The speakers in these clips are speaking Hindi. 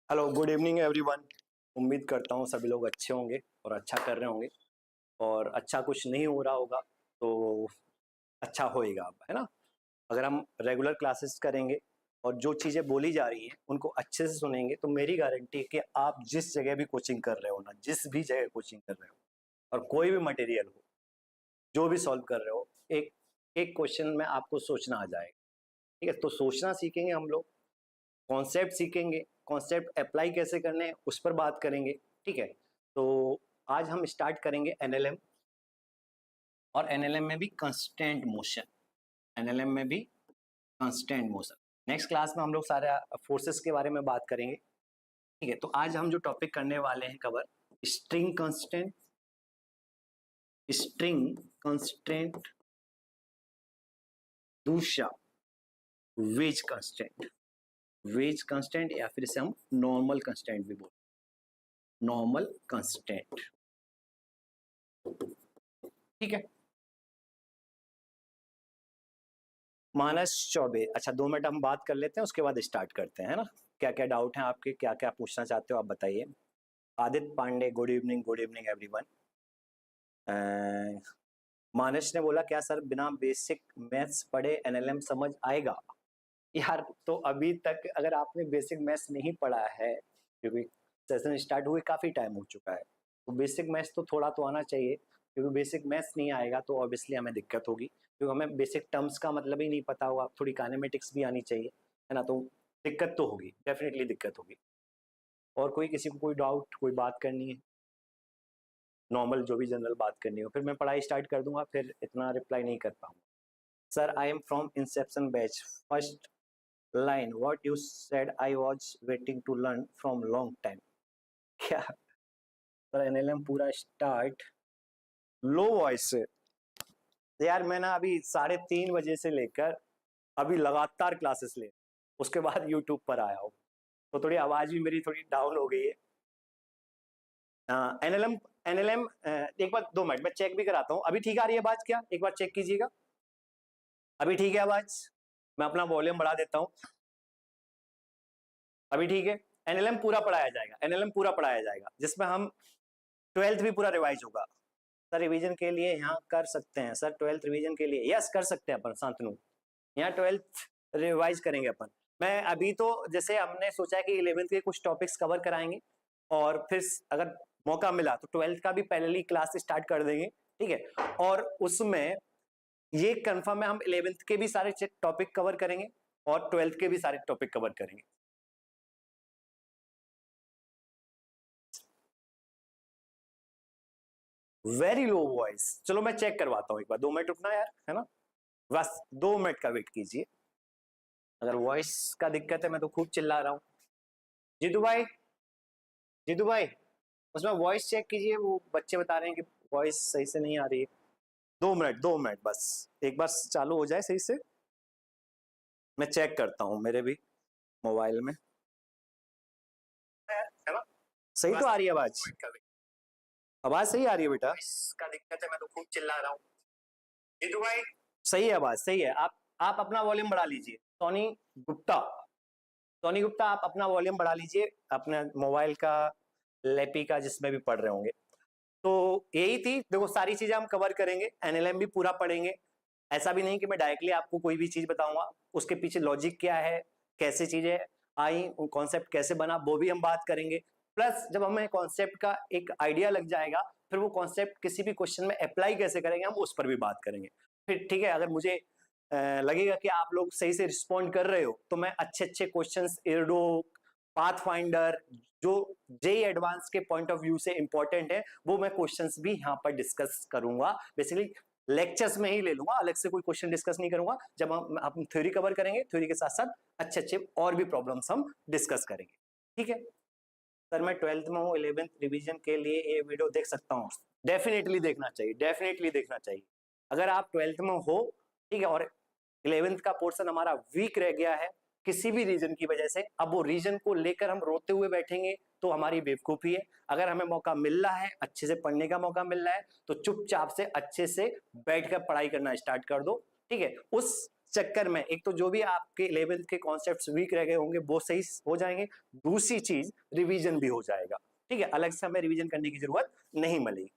Hello, good evening everyone. उम्मीद करता हूँ सभी लोग अच्छे होंगे और अच्छा कर रहे होंगे। और अच्छा कुछ नहीं हो रहा होगा तो अच्छा होएगा अब, है ना। अगर हम रेगुलर क्लासेस करेंगे और जो चीज़ें बोली जा रही हैं उनको अच्छे से सुनेंगे तो मेरी गारंटी है कि आप जिस जगह भी कोचिंग कर रहे हो ना, जिस भी जगह कोचिंग कर रहे हो और कोई भी मटेरियल हो, जो भी सॉल्व कर रहे हो, एक एक क्वेश्चन में आपको सोचना आ जाएगा। ठीक है, तो सोचना सीखेंगे हम लोग, कॉन्सेप्ट सीखेंगे, कॉन्सेप्ट अप्लाई कैसे करने हैं उस पर बात करेंगे। ठीक है, तो आज हम स्टार्ट करेंगे एनएलएम, और एनएलएम में भी कंस्टेंट मोशन, एनएलएम में भी कंस्टेंट मोशन। नेक्स्ट क्लास में हम लोग सारे फोर्सेस के बारे में बात करेंगे। ठीक है, तो आज हम जो टॉपिक करने वाले हैं cover, string constant, string constant, दूसरा वेज कंस्टेंट, वेज कंस्टेंट या फिर इसे हम नॉर्मल कंस्टेंट भी बोलते हैं, नॉर्मल कंस्टेंट। ठीक है, मानस चौबे। अच्छा, 2 मिनट हम बात कर लेते हैं, उसके बाद स्टार्ट करते हैं, है ना। क्या क्या डाउट हैं आपके, क्या क्या पूछना चाहते हो आप बताइए। Aditya Pandey, good evening everyone. Manas ने बोला क्या सर बिना बेसिक मैथ्स पढ़े एनएलएम समझ आएगा। यार, तो अभी तक अगर आपने बेसिक मैथ्स नहीं पढ़ा है, क्योंकि सेशन स्टार्ट हुए काफ़ी टाइम हो चुका है, तो बेसिक मैथ्स तो थोड़ा तो आना चाहिए। क्योंकि बेसिक मैथ्स नहीं आएगा तो ऑब्वियसली हमें दिक्कत होगी, क्योंकि हमें बेसिक टर्म्स का मतलब ही नहीं पता होगा। थोड़ी काइनेमेटिक्स भी आनी चाहिए, है ना, तो दिक्कत तो होगी, डेफिनेटली दिक्कत होगी। और कोई किसी को कोई डाउट, कोई बात करनी है, नॉर्मल जो भी जनरल बात करनी हो, फिर मैं पढ़ाई स्टार्ट कर दूंगा, फिर इतना रिप्लाई नहीं कर पाऊंगा। Sir I am from Inception batch, first line what you said I was waiting to learn from long time। क्या सर, एनएलएम पूरा स्टार्ट लो वॉइस से। यार मैं ना अभी 3:30 बजे से लेकर अभी लगातार क्लासेस ले, उसके बाद यूट्यूब पर आया हूँ, तो थोड़ी आवाज भी मेरी थोड़ी डाउन हो गई है। एनएलएम, एनएलएम एक बार 2 मिनट मैं चेक भी कराता हूँ। अभी ठीक आ रही है आवाज क्या, एक बार चेक कीजिएगा। अभी ठीक है आवाज, मैं अपना वॉल्यूम बढ़ा देता हूँ। अभी ठीक है। एनएलएम पूरा पढ़ाया जाएगा, एनएलएम पूरा पढ़ाया जाएगा, जिसमें हम 12th भी पूरा रिवाइज होगा। सर रिवीजन के लिए यहाँ कर सकते हैं, सर 12th रिवीजन के लिए यस कर सकते हैं अपन, शांतनु। यहाँ 12th रिवाइज करेंगे अपन। मैं अभी तो जैसे हमने सोचा है कि 11th के कुछ टॉपिक्स कवर कराएंगे, और फिर अगर मौका मिला तो 12th का भी पहले क्लास स्टार्ट कर देंगे। ठीक है, और उसमें ये कंफर्म है हम 11th के भी सारे टॉपिक कवर करेंगे और 12th के भी सारे टॉपिक कवर करेंगे। वेरी लो वॉइस, चलो मैं चेक करवाता हूँ एक बार, 2 मिनट रुकना यार, है ना, बस 2 मिनट का वेट कीजिए। अगर वॉइस का दिक्कत है, मैं तो खूब चिल्ला रहा हूँ। जीतू भाई, जीतू भाई, उसमें वॉइस चेक कीजिए, वो बच्चे बता रहे हैं कि वॉइस सही से नहीं आ रही है। 2 मिनट, 2 मिनट बस, एक बार चालू हो जाए सही से, मैं चेक करता हूँ मेरे भी मोबाइल में, है ना। सही तो आ रही है आवाज, आवाज सही आ रही है बेटा। इसका दिक्कत है, मैं तो खूब चिल्ला रहा हूँ। जीतू भाई, सही है आवाज, सही है। आप अपना वॉल्यूम बढ़ा लीजिए। सोनी गुप्ता, सोनी गुप्ता आप अपना वॉल्यूम बढ़ा लीजिए, अपने मोबाइल का, लैपी का, जिसमें भी पढ़ रहे होंगे। तो यही थी, देखो सारी चीजें हम कवर करेंगे, एनएलएम भी पूरा पढ़ेंगे। ऐसा भी नहीं कि मैं डायरेक्टली आपको कोई भी चीज बताऊंगा, उसके पीछे लॉजिक क्या है, कैसे चीजें आई, कॉन्सेप्ट कैसे बना, वो भी हम बात करेंगे। प्लस जब हमें कॉन्सेप्ट का एक आइडिया लग जाएगा, फिर वो कॉन्सेप्ट किसी भी क्वेश्चन में अप्लाई कैसे करेंगे हम उस पर भी बात करेंगे। फिर ठीक है, अगर मुझे लगेगा कि आप लोग सही से रिस्पॉन्ड कर रहे हो तो मैं अच्छे अच्छे क्वेश्चंस, इर्डो, पाथ फाइंडर, जो जेई एडवांस के पॉइंट ऑफ व्यू से इंपॉर्टेंट है, वो मैं क्वेश्चंस भी यहाँ पर डिस्कस करूंगा। बेसिकली लेक्चर्स में ही ले लूंगा, अलग से कोई क्वेश्चन डिस्कस नहीं करूंगा। जब हम थ्योरी कवर करेंगे, थ्योरी के साथ साथ अच्छे अच्छे और भी प्रॉब्लम्स हम डिस्कस करेंगे। ठीक है सर, मैं 12th में हूँ, 11th रिवीजन के लिए ये वीडियो देख सकता हूँ। डेफिनेटली देखना चाहिए, डेफिनेटली देखना चाहिए। अगर आप 12th में हो, ठीक है, और 11th का पोर्शन हमारा वीक रह गया है किसी भी रीजन की वजह से, अब वो रीजन को लेकर हम रोते हुए बैठेंगे तो हमारी बेवकूफी है। अगर हमें मौका मिल रहा है, अच्छे से पढ़ने का मौका मिल रहा है, तो चुपचाप से अच्छे से बैठकर पढ़ाई करना स्टार्ट कर दो। ठीक है, उस चक्कर में एक तो जो भी आपके 11th के कॉन्सेप्ट्स वीक रह गए होंगे वो सही हो जाएंगे, दूसरी चीज रिवीजन भी हो जाएगा। ठीक है, अलग से हमें रिवीजन करने की जरूरत नहीं मिलेगी।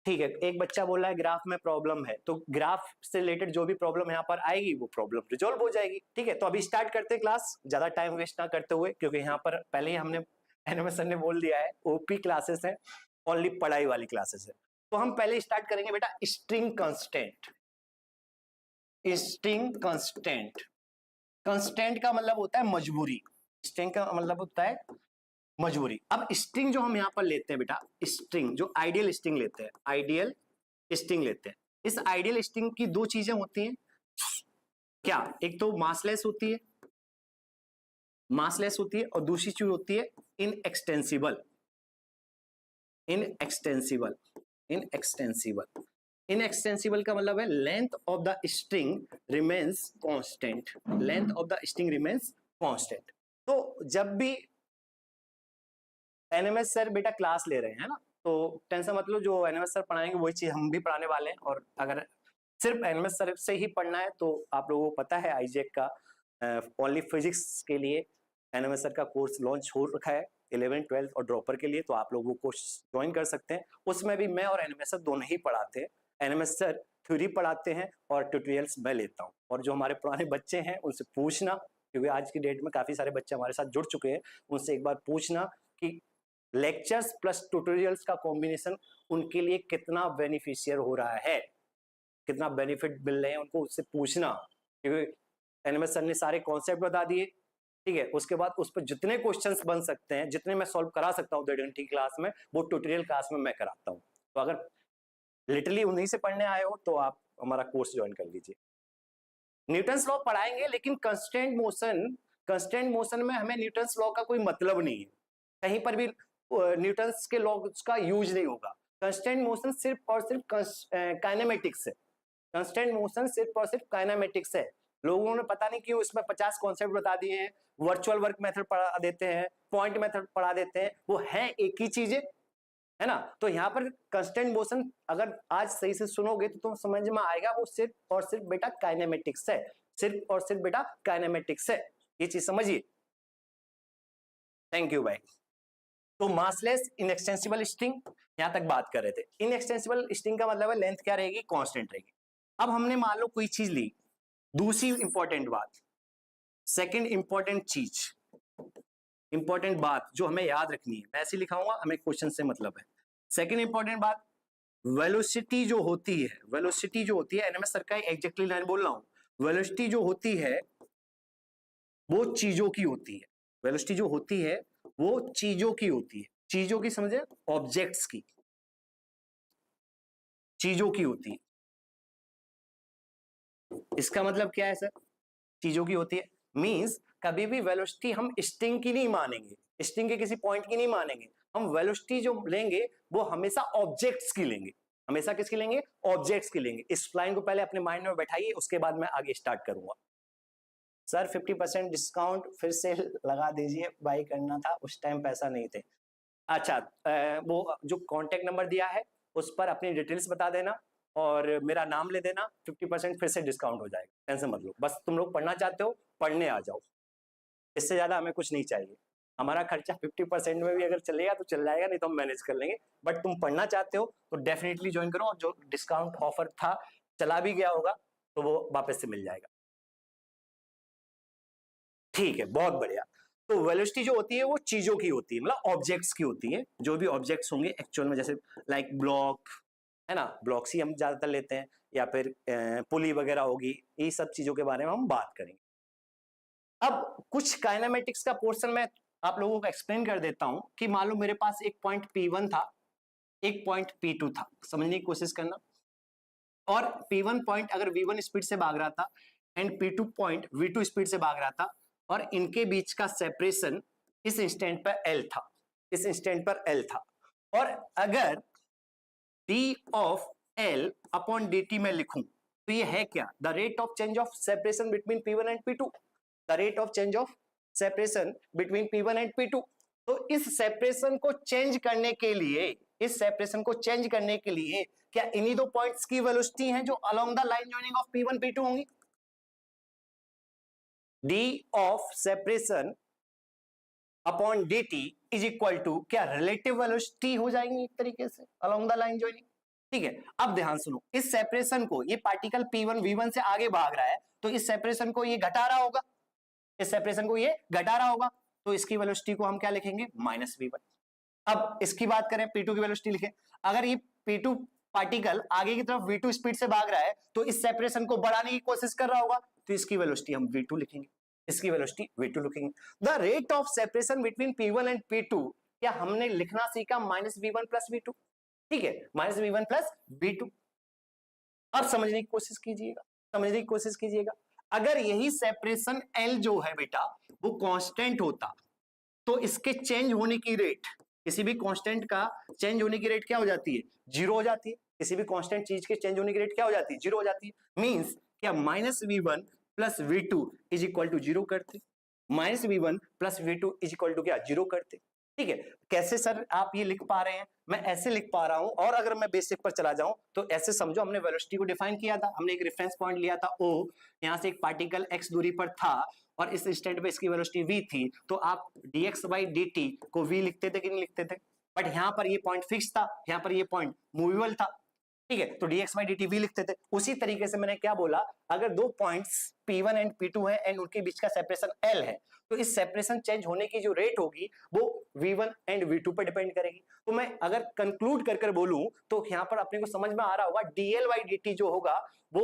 ठीक है, एक बच्चा बोल रहा है ग्राफ में प्रॉब्लम है, तो ग्राफ से रिलेटेड जो भी प्रॉब्लम यहाँ पर आएगी वो प्रॉब्लम रिजॉल्व हो जाएगी। ठीक है, तो अभी स्टार्ट करते हैं क्लास, ज्यादा टाइम वेस्ट ना करते हुए, क्योंकि यहाँ पर पहले ही हमने एनएमएस सर ने बोल दिया है ओपी क्लासेस है, ओनली पढ़ाई वाली क्लासेस है। तो हम पहले स्टार्ट करेंगे बेटा string constant. String constant, constant का मतलब होता है मजबूरी, स्ट्रिंग का मतलब होता है मजबूरी। अब स्ट्रिंग जो हम यहाँ पर लेते हैं बेटा, स्ट्रिंग जो आइडियल स्ट्रिंग लेते हैं, आइडियल स्ट्रिंग लेते हैं, इस आइडियल स्ट्रिंग की दो चीजें होती हैं क्या, एक तो मासलेस होती है, मासलेस होती है, और दूसरी चीज होती है इनएक्सटेंसिबल। इनएक्सटेंसिबल, इनएक्सटेंसिबल, इनएक्सटेंसिबल का मतलब है length of the string remains constant, length of the string remains constant. तो जब भी एनएमएस सर बेटा क्लास ले रहे हैं ना, तो टेंशन मत लो, जो एनएमएस सर पढ़ाएंगे वही चीज हम भी पढ़ाने वाले हैं। और अगर सिर्फ एनएमएस सर से ही पढ़ना है तो आप लोगों को पता है आईजेक का ओनली फिजिक्स के लिए एनएमएस सर का कोर्स लॉन्च हो रखा है 11th 12th और ड्रॉपर के लिए, तो आप लोग वो कोर्स ज्वाइन कर सकते हैं। उसमें भी मैं और एनएमएस सर दोनों ही पढ़ाते हैं, एनएमएस सर थ्योरी पढ़ाते हैं और ट्यूटोरियल्स मैं लेता हूँ। और जो हमारे पुराने बच्चे हैं उनसे पूछना, क्योंकि आज की डेट में काफी सारे बच्चे हमारे साथ जुड़ चुके हैं, उनसे एक बार पूछना कि लेक्चर्स प्लस ट्यूटोरियल्स का कॉम्बिनेशन उनके लिए कितना बेनिफिशियल हो रहा है, कितना बेनिफिट मिल रहे हैं उनको, उससे पूछना। क्योंकि एनएमएस सर ने सारे कॉन्सेप्ट बता दिए, ठीक है, उसके बाद उस पर जितने क्वेश्चंस बन सकते हैं, जितने मैं सॉल्व करा सकता हूँ 1.5 घंटे क्लास में, वो ट्यूटोरियल क्लास में मैं कराता हूँ। तो अगर लिटरली उन्हीं से पढ़ने आए हो तो आप हमारा कोर्स ज्वाइन कर लीजिए। न्यूटन्स लॉ पढ़ाएंगे, लेकिन कंस्टेंट मोशन में हमें न्यूटन्स लॉ का कोई मतलब नहीं है, कहीं पर भी न्यूटन्स के लॉ का यूज नहीं होगा। कंस्टेंट मोशन सिर्फ और सिर्फ काइनेमेटिक्स है, कंस्टेंट मोशन सिर्फ और सिर्फ काइनेमेटिक्स है। लोगों ने पता नहीं क्यों इसमें 50 कॉन्सेप्ट बता दिए हैं, वर्चुअल वर्क मेथड पढ़ा देते हैं, पॉइंट मेथड पढ़ा देते हैं, वो है एक ही चीज है ना। तो यहाँ पर कंस्टेंट मोशन अगर आज सही से सुनोगे तो तुम समझ में आएगा, वो सिर्फ और सिर्फ बेटा काइनेमेटिक्स है, सिर्फ और सिर्फ बेटा काइनेमेटिक्स है, ये चीज समझिए। थैंक यू भाई। तो मासलेस इनएक्सटेंसिबल स्ट्रिंग यहां तक बात कर रहे थे। इनएक्सटेंसिबल स्ट्रिंग का मतलब है लेंथ क्या रहेगी, कांस्टेंट रहेगी। अब हमने मान लो कोई चीज ली, दूसरी इंपॉर्टेंट बात, सेकंड इंपॉर्टेंट चीज, इंपॉर्टेंट बात जो हमें याद रखनी है, मैं ऐसे लिखाऊंगा, हमें क्वेश्चन से मतलब है। सेकंड इंपॉर्टेंट बात, वेलोसिटी जो होती है, वेलोसिटी जो होती है, एनएमएस सर का एग्जैक्टली लाइन बोल रहा हूं, वेलोसिटी जो होती है वो चीजों की होती है, वेलोसिटी जो होती है वो चीजों की होती है, चीजों की समझे, ऑब्जेक्ट्स की, चीजों की होती है। इसका मतलब क्या है सर, चीजों की होती है मींस कभी भी वेलोसिटी हम स्ट्रिंग की नहीं मानेंगे, स्ट्रिंग के किसी पॉइंट की नहीं मानेंगे, हम वेलोसिटी जो लेंगे वो हमेशा ऑब्जेक्ट्स की लेंगे, हमेशा किसकी लेंगे, ऑब्जेक्ट्स की लेंगे। इस लाइन को पहले अपने माइंड में बैठाइए, उसके बाद मैं आगे स्टार्ट करूंगा। सर 50% डिस्काउंट फिर से लगा दीजिए, बाई करना था, उस टाइम पैसा नहीं थे। अच्छा, वो जो कांटेक्ट नंबर दिया है उस पर अपनी डिटेल्स बता देना और मेरा नाम ले देना, 50% फिर से डिस्काउंट हो जाएगा, टेंशन मत लो। बस तुम लोग पढ़ना चाहते हो, पढ़ने आ जाओ, इससे ज्यादा हमें कुछ नहीं चाहिए। हमारा खर्चा 50% में भी अगर चलेगा तो चल जाएगा, नहीं तो हम मैनेज कर लेंगे। बट तुम पढ़ना चाहते हो तो डेफिनेटली ज्वाइन करो, और जो डिस्काउंट ऑफर था चला भी गया होगा तो वो वापस से मिल जाएगा। ठीक है, बहुत बढ़िया। तो वेलोसिटी जो होती है वो चीजों की होती है, मतलब ऑब्जेक्ट्स की होती है, जो भी ऑब्जेक्ट्स होंगे एक्चुअल में, जैसे लाइक ब्लॉक है ना, ब्लॉक्स ही हम ज्यादातर लेते हैं, या फिर पुली वगैरह होगी, ये सब चीजों के बारे में हम बात करेंगे। अब कुछ काइनेमेटिक्स का पोर्शन मैं आप लोगों को एक्सप्लेन कर देता हूं कि मान लो मेरे पास एक पॉइंट P1 था, एक पॉइंट P2 था, समझने की कोशिश करना। और P1 पॉइंट अगर V1 स्पीड से भाग रहा था and P2 point V2 speed से भाग रहा था, और इनके बीच का सेपरेशन इस इंस्टेंट पर L था, इस इंस्टेंट पर L था। और अगर d of L upon dt में लिखूं तो ये है क्या, the rate of change of separation between P1 and P2, the rate of change of separation between P1 and P2। तो इस सेपरेशन को चेंज करने के लिए, इस सेपरेशन को चेंज करने के लिए क्या इन्हीं दो पॉइंट्स की वेलोसिटी हैं जो along the line joining of P1 P2 होंगी? d of separation upon dt is equal to क्या रिलेटिव वेलोसिटी हो जाएंगी एक तरीके से अलोंग द लाइन जॉइनिंग। ठीक है, अब ध्यान सुनो, इस सेपरेशन को, ये पार्टिकल P1 V1 से आगे भाग रहा है तो इस सेपरेशन को ये घटा रहा होगा, इस सेपरेशन को ये घटा रहा होगा, तो इसकी वेलोसिटी को हम क्या लिखेंगे? Minus V1। अब इसकी बात करें, P2 की वेलोसिटी लिखें। अगर ये P2 पार्टिकल आगे की तरफ V2 स्पीड से भाग रहा है तो इस सेपरेशन को बढ़ाने की कोशिश कर रहा होगा, तो इसकी वेलोसिटी हम V2 लिखेंगे, इसकी वेलोसिटी V2 लिखेंगे। The rate of separation between P1 and P2 क्या हमने लिखना सीखा? Minus V1 plus V2। ठीक है, माइनस V1 प्लस V2। अब समझने की कोशिश कीजिएगा, समझने की कोशिश कीजिएगा। अगर यही सेपरेशन L जो है बेटा वो कांस्टेंट होता तो इसके चेंज होने की रेट, किसी भी कांस्टेंट का चेंज होने की रेट क्या हो जाती है? जीरो हो जाती है। किसी भी कांस्टेंट चीज के चेंज होने की रेट क्या हो जाती है? जीरो हो जाती है। मींस क्या minus V1 plus V2 is equal to zero करते, minus V1 plus V2 is equal to क्या? जीरो करते। ठीक है, कैसे सर आप ये लिख पा रहे हैं? मैं ऐसे लिख पा रहा हूं, और अगर मैं बेसिक पर चला जाऊं तो ऐसे समझो, हमने वेलोसिटी को डिफाइन किया था, हमने एक रेफरेंस पॉइंट लिया था O, यहां से एक पार्टिकल x दूरी पर था और इस इंस्टेंट पे इसकी वेलोसिटी v थी, तो आप dx by dt को v लिखते थे कि नहीं लिखते थे? बट यहाँ पर ये पॉइंट फिक्स था, यहाँ पर ये पॉइंट मूवेबल था। ठीक है, तो dx by dt v लिखते थे। उसी तरीके से मैंने क्या बोला, अगर दो पॉइंट्स P1 एंड P2 है एंड उनके बीच का सेपरेशन L है, तो इस सेपरेशन चेंज होने की जो रेट होगी वो V1 एंड V2 पर डिपेंड करेगी। तो मैं अगर कंक्लूड कर कर बोलूं तो यहाँ पर अपने को समझ में आ रहा होगा, dl by dt जो होगा वो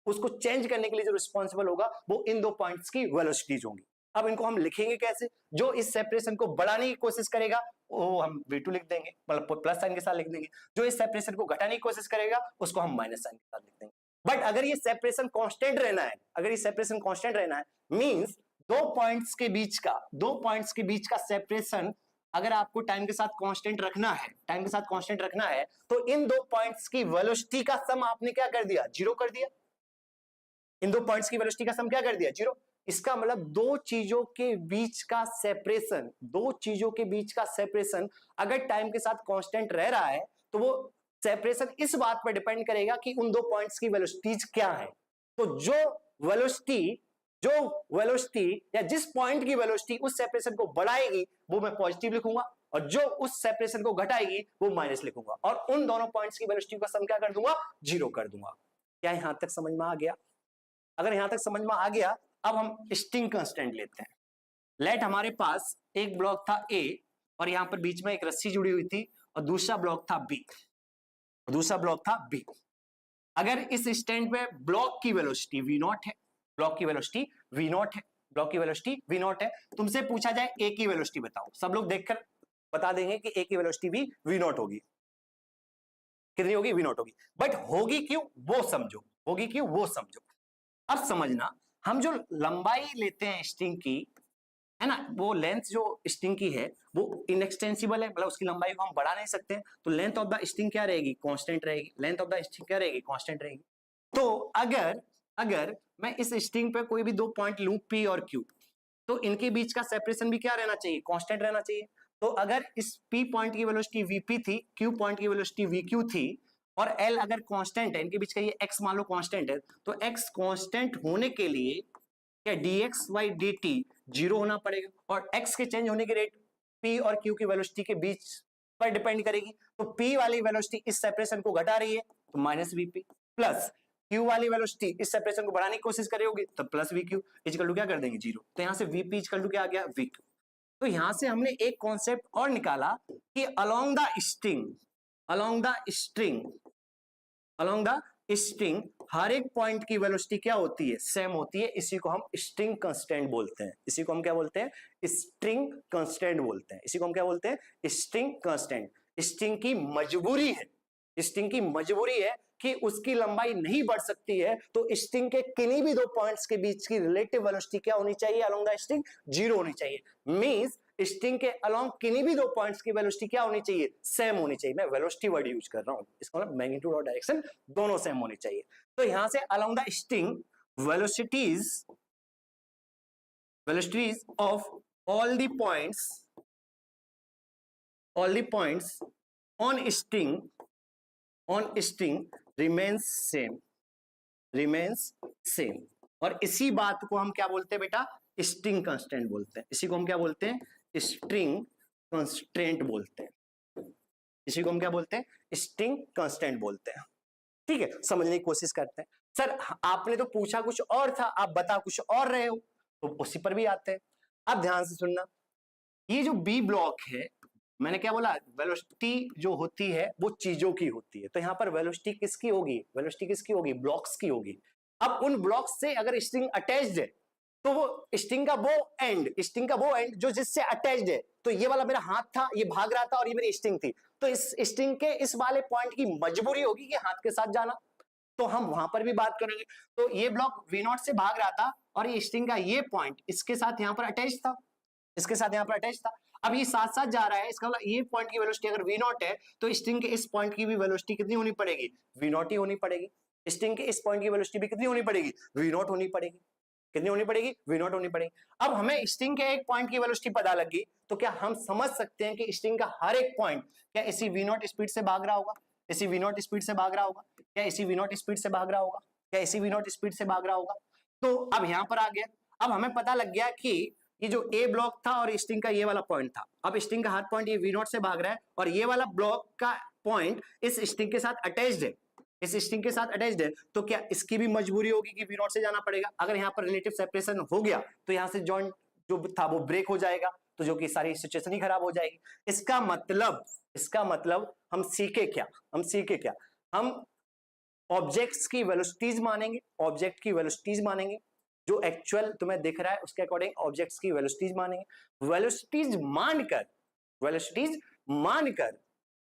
उसको चेंज करने के लिए जो रिस्पॉन्सिबल होगा वो इन दो पॉइंट्स की वेलोसिटीज होंगी। अब इनको हम लिखेंगे कैसे? जो इस सेपरेशन को बढ़ाने की कोशिश करेगा वो हम V2 लिख देंगे, मतलब प्लस साइन के साथ लिख देंगे। जो इस सेपरेशन को घटाने की कोशिश करेगा उसको हम माइनस साइन के साथ लिख देंगे। बट अगर ये सेपरेशन कांस्टेंट रहना है, अगर ये सेपरेशन कांस्टेंट रहना है, मींस दो पॉइंट्स के बीच का सेपरेशन अगर आपको टाइम के साथ कांस्टेंट रखना है, टाइम के साथ कांस्टेंट रखना है, तो इन दो पॉइंट्स की वेलोसिटी का सम आपने क्या कर दिया? जीरो कर दिया। इन दो पॉइंट्स की वेलोसिटी का सम क्या कर दिया? जीरो। इसका मतलब दो चीजों के बीच का सेपरेशन, दो चीजों के बीच का सेपरेशन अगर टाइम के साथ कांस्टेंट रह रहा है तो वो सेपरेशन इस बात पर डिपेंड करेगा कि उन दो पॉइंट्स की वेलोसिटीज क्या है। तो जो वेलोसिटी या जिस पॉइंट की वेलोसिटी उस सेपरेशन को बढ़ाएगी वो मैं पॉजिटिव लिखूंगा, और जो उस सेपरेशन को घटाएगी वो माइनस लिखूंगा, और उन दोनों पॉइंट्स की वेलोसिटी का सम क्या कर दूंगा? जीरो कर दूंगा। क्या यहां तक समझ में आ गया? अगर यहां तक समझ में आ गया, अब हम स्ट्रिंग कांस्टेंट लेते हैं। लेट हमारे पास एक ब्लॉक था A और यहां पर बीच में एक रस्सी जुड़ी हुई थी, और दूसरा ब्लॉक था B, दूसरा ब्लॉक था B। अगर इस स्टैंड पे ब्लॉक की वेलोसिटी V0 है, ब्लॉक की वेलोसिटी V0 है, ब्लॉक की वेलोसिटी V0 है, तुमसे पूछा जाए A की वेलोसिटी बताओ, सब लोग देखकर बता देंगे कि A की वेलोसिटी भी V0 होगी। कितनी होगी? V0 होगी। बट होगी क्यों वो समझो, होगी क्यों वो समझो। अब समझना, हम जो लंबाई लेते हैं स्ट्रिंग की, है ना, वो लेंथ जो स्ट्रिंग की है वो इनएक्सटेंसिबल है, मतलब उसकी लंबाई को हम बढ़ा नहीं सकते, तो लेंथ ऑफ द स्ट्रिंग क्या रहेगी? कांस्टेंट रहेगी। लेंथ ऑफ द स्ट्रिंग क्या रहेगी? कांस्टेंट रहेगी। तो अगर मैं इस स्ट्रिंग पे कोई भी दो पॉइंट लूं P और Q, तो इनके बीच का सेपरेशन भी क्या रहना चाहिए? कांस्टेंट रहना चाहिए। तो अगर इस P पॉइंट की वेलोसिटी Vp थी, Q पॉइंट की वेलोसिटी Vq थी, और L अगर कांस्टेंट है, इनके बीच का ये x मान लो कांस्टेंट है, तो x कांस्टेंट होने के लिए क्या dx by dt जीरो होना पड़ेगा, और x के चेंज होने की रेट P और Q की वेलोसिटी के बीच पर डिपेंड करेगी। तो P वाली वेलोसिटी इस सेपरेशन को घटा रही है तो माइनस Vp, प्लस Q वाली वेलोसिटी इस सेपरेशन को बढ़ाने की कोशिश कर रही होगी तो प्लस Vq इक्वल टू क्या कर देंगे? जीरो। तो यहां से Vp इक्वल टू क्या आ गया? Vq। तो यहां से हमने एक कॉन्सेप्ट और निकाला कि अलोंग द स्ट्रिंग हर एक पॉइंट की वेलोसिटी क्या होती है? सेम होती है। इसी को हम स्ट्रिंग कांस्टेंट बोलते हैं। इसी को हम क्या बोलते हैं? स्ट्रिंग कांस्टेंट बोलते हैं। इसी को हम क्या बोलते हैं? String constant. स्ट्रिंग की मजबूरी है, स्ट्रिंग की मजबूरी है कि उसकी लंबाई नहीं बढ़ सकती है, तो स्ट्रिंग के किन्हीं भी दो पॉइंट्स के बीच की रिलेटिव वेलोसिटी क्या होनी चाहिए? अलोंग द स्ट्रिंग जीरो होनी चाहिए। मींस स्ट्रिंग के अलोंग किन्हीं भी दो पॉइंट्स की वेलोसिटी क्या होनी चाहिए? सेम होनी चाहिए। मैं वेलोसिटी वर्ड यूज कर रहा हूं, इसका मतलब मैग्नीट्यूड और डायरेक्शन दोनों सेम होनी चाहिए। तो यहां से along the string velocities of all the points on string remains same. और इसी बात को हम क्या बोलते हैं बेटा, स्ट्रिंग कांस्टेंट बोलते हैं। इसी को हम क्या बोलते हैं, स्ट्रिंग कांस्टेंट बोलते हैं। इसी को हम क्या बोलते हैं, स्ट्रिंग कांस्टेंट बोलते हैं। ठीक है, समझने की कोशिश करते हैं। सर आपने तो पूछा कुछ और था, आप बता कुछ और रहे हो, तो उसी पर भी आते हैं। अब ध्यान से सुनना, ये जो बी ब्लॉक है, मैंने क्या बोला, वेलोसिटी जो होती है वो चीजों की होती है। तो यहां पर वेलोसिटी किसकी होगी, वेलोसिटी किसकी होगी, ब्लॉक्स की होगी। अब उन ब्लॉक्स से अगर स्ट्रिंग अटैच्ड है तो वो स्ट्रिंग का वो एंड जो जिससे अटैच्ड है, तो ये वाला मेरा हाथ था, ये भाग रहा था और ये मेरी स्ट्रिंग थी, तो इस स्ट्रिंग के इस वाले पॉइंट की मजबूरी होगी कि हाथ के साथ जाना। तो हम वहां पर भी बात करेंगे। तो ये ब्लॉक V0 से भाग रहा था और ये स्ट्रिंग का ये पॉइंट इसके साथ यहां पर अटैच था, इसके साथ यहां पर अटैच था। अब ये साथ साथ जा रहा है, इसका मतलब ये पॉइंट की वेलोसिटी अगर V0 है तो स्ट्रिंग के इस पॉइंट की भी वेलोसिटी कितनी होनी पड़ेगी, V0 ही होनी पड़ेगी। स्ट्रिंग के इस पॉइंट की वेलोसिटी भी कितनी होनी पड़ेगी, V0 होनी पड़ेगी। कितनी होनी पड़ेगी, V0 होनी पड़ेगी। अब हमें स्ट्रिंग के एक पॉइंट की वेलोसिटी पता लगी, तो क्या हम समझ सकते हैं कि स्ट्रिंग का हर एक पॉइंट क्या इसी V0 स्पीड से भाग रहा होगा, इसी V0 स्पीड से भाग रहा होगा, क्या इसी V0 स्पीड से भाग रहा होगा, क्या इसी V0 स्पीड से भाग रहा होगा। तो अब यहां पर आ गया, अब हमें पता लग गया कि ये जो ए ब्लॉक था और स्ट्रिंग का ये वाला पॉइंट था, अब स्ट्रिंग का हर पॉइंट ये V0 से भाग रहा है और ये वाला ब्लॉक का पॉइंट इस स्ट्रिंग के साथ अटैच्ड है, इस स्ट्रिंग के साथ अटैच्ड है, तो क्या इसकी भी मजबूरी होगी कि V0 से जाना पड़ेगा। अगर यहाँ पर रिलेटिव सेपरेशन हो गया तो यहाँ से जॉइंट जो था वो ब्रेक हो जाएगा, तो जो कि सारी सिचुएशन ही खराब हो जाएगी। इसका मतलब हम सीखे क्या, हम ऑब्जेक्ट्स की वेलोसिटीज मानेंगे, ऑब्जेक्ट की वेलोसिटीज मानेंगे, जो एक्चुअल तुम्हें दिख रहा है उसके अकॉर्डिंग ऑब्जेक्ट्स की वेलोसिटीज मानेंगे। वेलोसिटीज मानकर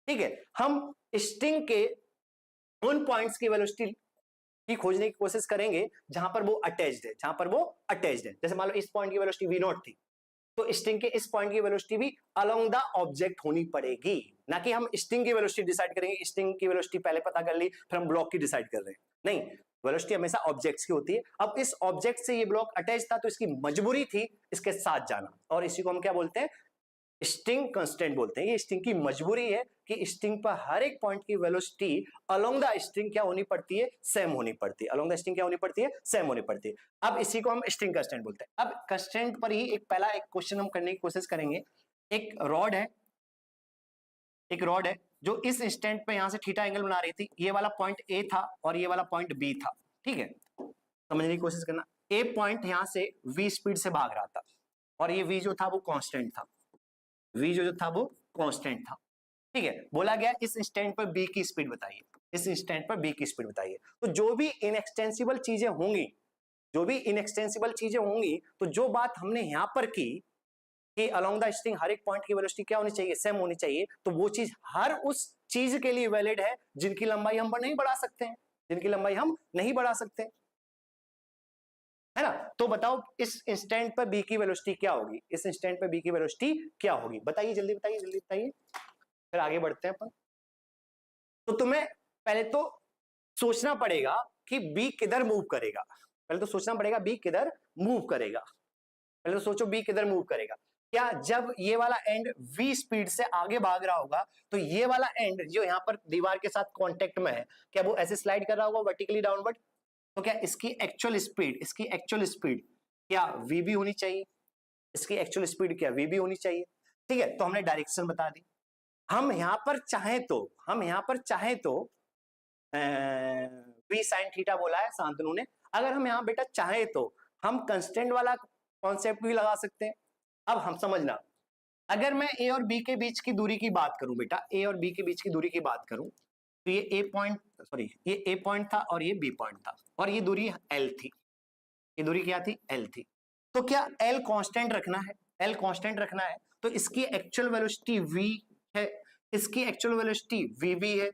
ठीक है, हम स्ट्रिंग के उन पॉइंट्स की वेलोसिटी की खोजने की कोशिश करेंगे जहां पर वो अटैच्ड है, जैसे मान लो इस पॉइंट की वेलोसिटी V0 थी, तो स्ट्रिंग के इस पॉइंट की वेलोसिटी भी अलोंग द ऑब्जेक्ट होनी पड़ेगी। ना कि हम स्ट्रिंग की वेलोसिटी डिसाइड करेंगे, स्ट्रिंग की वेलोसिटी पहले पता कर ली फिर हम ब्लॉक की डिसाइड कर रहे हैं, नहीं, वेलोसिटी हमेशा ऑब्जेक्ट्स की होती है। अब इस ऑब्जेक्ट से ये ब्लॉक अटैच था तो इसकी मजबूरी थी इसके साथ जाना, और इसी को हम क्या बोलते हैं, स्ट्रिंग कांस्टेंट बोलते हैं। ये स्ट्रिंग की मजबूरी है कि स्ट्रिंग पर हर एक पॉइंट की वेलोसिटी अलोंग द स्ट्रिंग क्या होनी पड़ती है, सेम होनी पड़ती है, अलोंग द स्ट्रिंग क्या होनी पड़ती है, सेम होनी पड़ती है। अब इसी को हम स्ट्रिंग कांस्टेंट बोलते हैं। अब कांस्टेंट पर ही एक पहला एक क्वेश्चन हम करने की कोशिश करेंगे। एक रॉड है जो इस इंस्टेंट पे यहां से थीटा एंगल बना रही थी, ये वाला पॉइंट ए था और ये वाला पॉइंट बी था, ठीक है, समझने की कोशिश करना। ए पॉइंट यहां से v स्पीड से भाग रहा था और ये v जो था वो कांस्टेंट था, v जो था वो कांस्टेंट था, ठीक है। बोला गया इस इंस्टेंट पर b की स्पीड बताइए, इस इंस्टेंट पर b की स्पीड बताइए। तो जो भी इनएक्सटेंसिबल चीजें होंगी, तो जो बात हमने यहां पर की कि अलोंग द स्ट्रिंग हर एक पॉइंट की वेलोसिटी क्या होनी चाहिए, सेम होनी चाहिए, तो वो चीज हर उस चीज के लिए वैलिड है जिनकी लंबाई हम नहीं बढ़ा सकते हैं, है ना। तो बताओ इस इंस्टेंट पर बी की वेलोसिटी क्या होगी, बताइए, जल्दी बताइए, फिर आगे बढ़ते हैं अपन। तो तुम्हें पहले तो सोचना पड़ेगा कि बी किधर मूव करेगा, पहले तो सोचो बी किधर मूव करेगा। क्या जब ये वाला एंड v स्पीड से आगे भाग रहा होगा तो ये वाला एंड जो यहां पर दीवार के साथ कांटेक्ट में है, क्या वो ऐसे स्लाइड कर रहा होगा वर्टिकली डाउनवर्ड, तो क्या इसकी एक्चुअल स्पीड क्या vb होनी चाहिए, ठीक है। तो हमने डायरेक्शन बता दी। हम यहां पर चाहे तो v sin थीटा बोला है शांतनु ने, अगर हम यहां बेटा चाहे तो हम कंस्टेंट वाला कॉन्सेप्ट भी लगा सकते हैं। अब हम समझना, अगर मैं ए और बी के बीच की दूरी की बात करूं बेटा, तो ये ए पॉइंट था और ये बी पॉइंट था और ये दूरी एल थी, तो क्या एल कांस्टेंट रखना है, तो इसकी एक्चुअल वेलोसिटी v है, इसकी एक्चुअल वेलोसिटी vb है,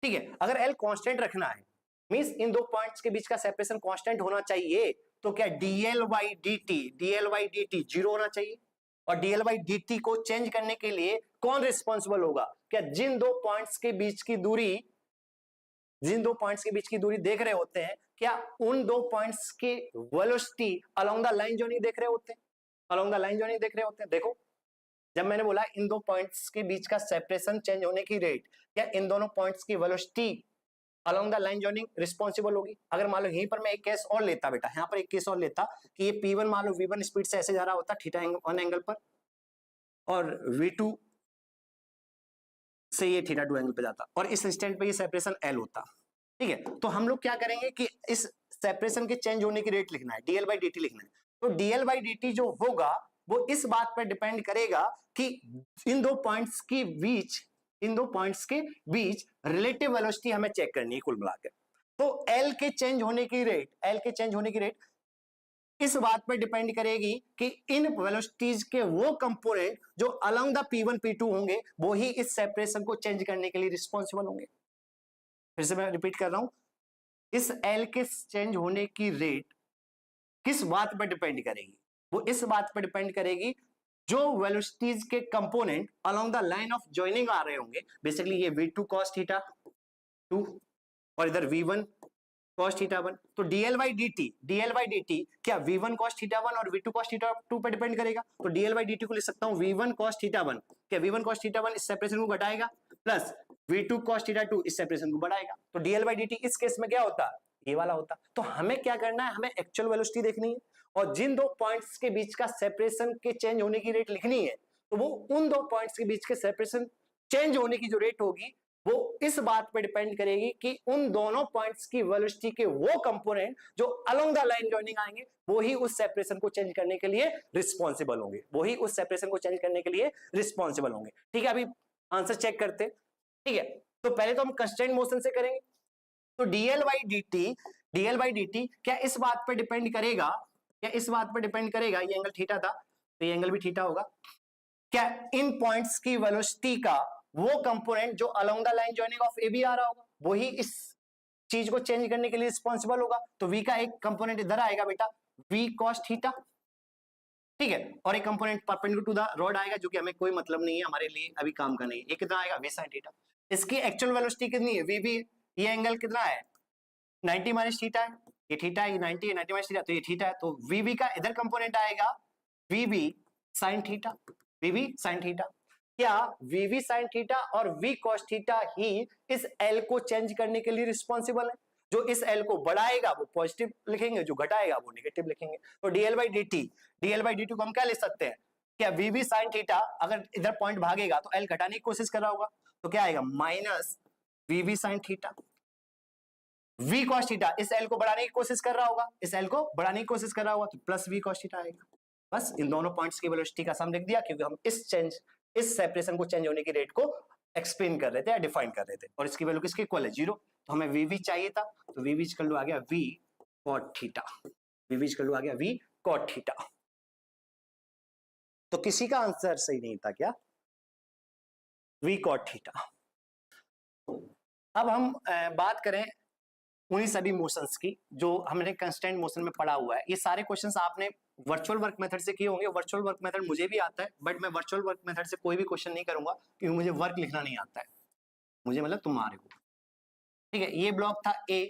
ठीक है। अगर एल कांस्टेंट रखना है मींस इन दो पॉइंट्स के बीच का सेपरेशन कांस्टेंट होना चाहिए, तो क्या dl by dt जीरो होना चाहिए, और dl by dt को चेंज करने के लिए कौन रिस्पॉन्सिबल होगा, क्या जिन दो पॉइंट्स के बीच की दूरी देख रहे होते हैं, क्या उन दो पॉइंट्स की वेलोसिटी अलोंग द लाइन जो नहीं देख रहे होते हैं, देखो जब मैंने बोला इन दो पॉइंट्स के बीच का सेपरेशन चेंज होने की रेट, क्या इन दोनों पॉइंट्स की velocity along the line joining responsible होगी। अगर मान लो यहीं पर मैं एक केस और लेता बेटा, यहाँ पर एक केस और लेता कि ये P1 मान लो V1 स्पीड से ऐसे जा रहा होता थीटा 1 एंगल पर, और V2 से ये थीटा 2 एंगल पे जाता, और इस इंस्टेंट पे ये सेपरेशन L होता। ठीक है, तो हम लोग क्या करेंगे कि इस सेपरेशन के चेंज होने की रेट लिखना है, dl/dt लिखना है। तो dl/dt जो होगा वो इस बात पर डिपेंड करेगा कि इन दो पॉइंट्स के बीच रिलेटिव वेलोसिटी हमें चेक करनी है कुल मिलाकर। तो L के चेंज होने की रेट इस बात पर डिपेंड करेगी कि इन वेलोसिटीज के वो कंपोनेंट जो अलोंग द P1 P2 होंगे वो ही इस सेपरेशन को चेंज करने के लिए रिस्पॉन्सिबल होंगे। फिर से मैं रिपीट कर रहा हूं, इस L के चेंज होने की रेट किस बात पर डिपेंड करेगी, वो इस बात पर डिपेंड करेगी जो वेलोसिटीज के component along the line of joining आ रहे होंगे, बेसिकली ये V2 cos थीटा 2 और इधर V1 cos थीटा 1। तो dl/dt क्या V1 cos थीटा 1 और V2 cos थीटा 2 पर डिपेंड करेगा। तो dl/dt को लिख सकता हूं V1 cos थीटा 1, क्या V1 cos थीटा 1 इस सेपरेशन को घटाएगा, प्लस V2 cos थीटा 2 इस सेपरेशन को बढ़ाएगा। तो dl/dt इस केस में क्या होता, ये वाला होता। तो हमें क्या करना है, हमें एक्चुअल वेलोसिटी देखनी है और जिन दो पॉइंट्स के बीच का सेपरेशन के चेंज होने की रेट लिखनी है, तो वो उन दो पॉइंट्स के बीच के सेपरेशन चेंज होने की जो रेट होगी वो इस बात पे डिपेंड करेगी कि उन दोनों पॉइंट्स की वेलोसिटी के वो कंपोनेंट जो अलोंग द लाइन जॉइनिंग आएंगे वो ही उस सेपरेशन को चेंज करने के लिए रिस्पॉन्सिबल होंगे, ठीक है, अभी आंसर चेक करते। ठीक है, तो पहले तो हम कंस्ट्रेंट मोशन से करेंगे। तो dl/dt क्या इस बात पर डिपेंड करेगा, ये एंगल थीटा था तो ये एंगल भी थीटा होगा, क्या इन पॉइंट्स की वेलोसिटी का वो कंपोनेंट जो along the line joining of AB आ रहा होगा वो ही इस चीज को चेंज करने के लिए रिस्पॉन्सिबल होगा। तो V का एक कंपोनेंट इधर आएगा बेटा V cos थीटा, ठीक है, और एक component perpendicular to the rod आएगा जो कि हमें कोई मतलब नहीं है, हमारे लिए अभी काम का नहीं है। ये कितना आएगा V sin थीटा। इसकी एक्चुअल वेलोसिटी कितनी है VB, ये एंगल कितना है 90 माइनस थीटा है, ये थीटा है, 90 माइनस थीटा तो ये थीटा है। तो VB का इधर कंपोनेंट आएगा VB sin थीटा, क्या VB sin थीटा और V cos थीटा ही इस L को चेंज करने के लिए रिस्पॉन्सिबल है। जो इस L को बढ़ाएगा वो पॉजिटिव लिखेंगे, जो घटाएगा वो नेगेटिव लिखेंगे। तो dl/dt को हम क्या ले सकते हैं, क्या VB sin थीटा अगर इधर पॉइंट भागेगा तो L घटाने की कोशिश कर रहा होगा तो क्या आएगा minus VB sin theta, V cos theta इस L को बढ़ाने की कोशिश कर रहा होगा, तो प्लस V cos थीटा आएगा। बस इन दोनों पॉइंट्स की वेलोसिटी का सम लिख दिया, क्योंकि हम इस सेपरेशन को चेंज होने की रेट को एक्सप्लेन कर रहे थे या डिफाइन कर रहे थे, और इसकी वैल्यू किसके इक्वल है 0। तो हमें VB चाहिए था, तो VB इक्वल टू आ गया V cot थीटा। तो किसी का आंसर सही नहीं था क्या, V cot थीटा। अब हम बात करें उन्हीं सभी मोशंस की जो हमने कंस्टेंट मोशन में पढ़ा हुआ है। ये सारे क्वेश्चंस आपने वर्चुअल वर्क मेथड से किए होंगे। वर्चुअल वर्क मेथड मुझे भी आता है, बट मैं वर्चुअल वर्क मेथड से कोई भी क्वेश्चन नहीं करूंगा क्योंकि मुझे वर्क लिखना नहीं आता है, मुझे मतलब तुम्हारे को। ठीक है, ये ब्लॉक था A,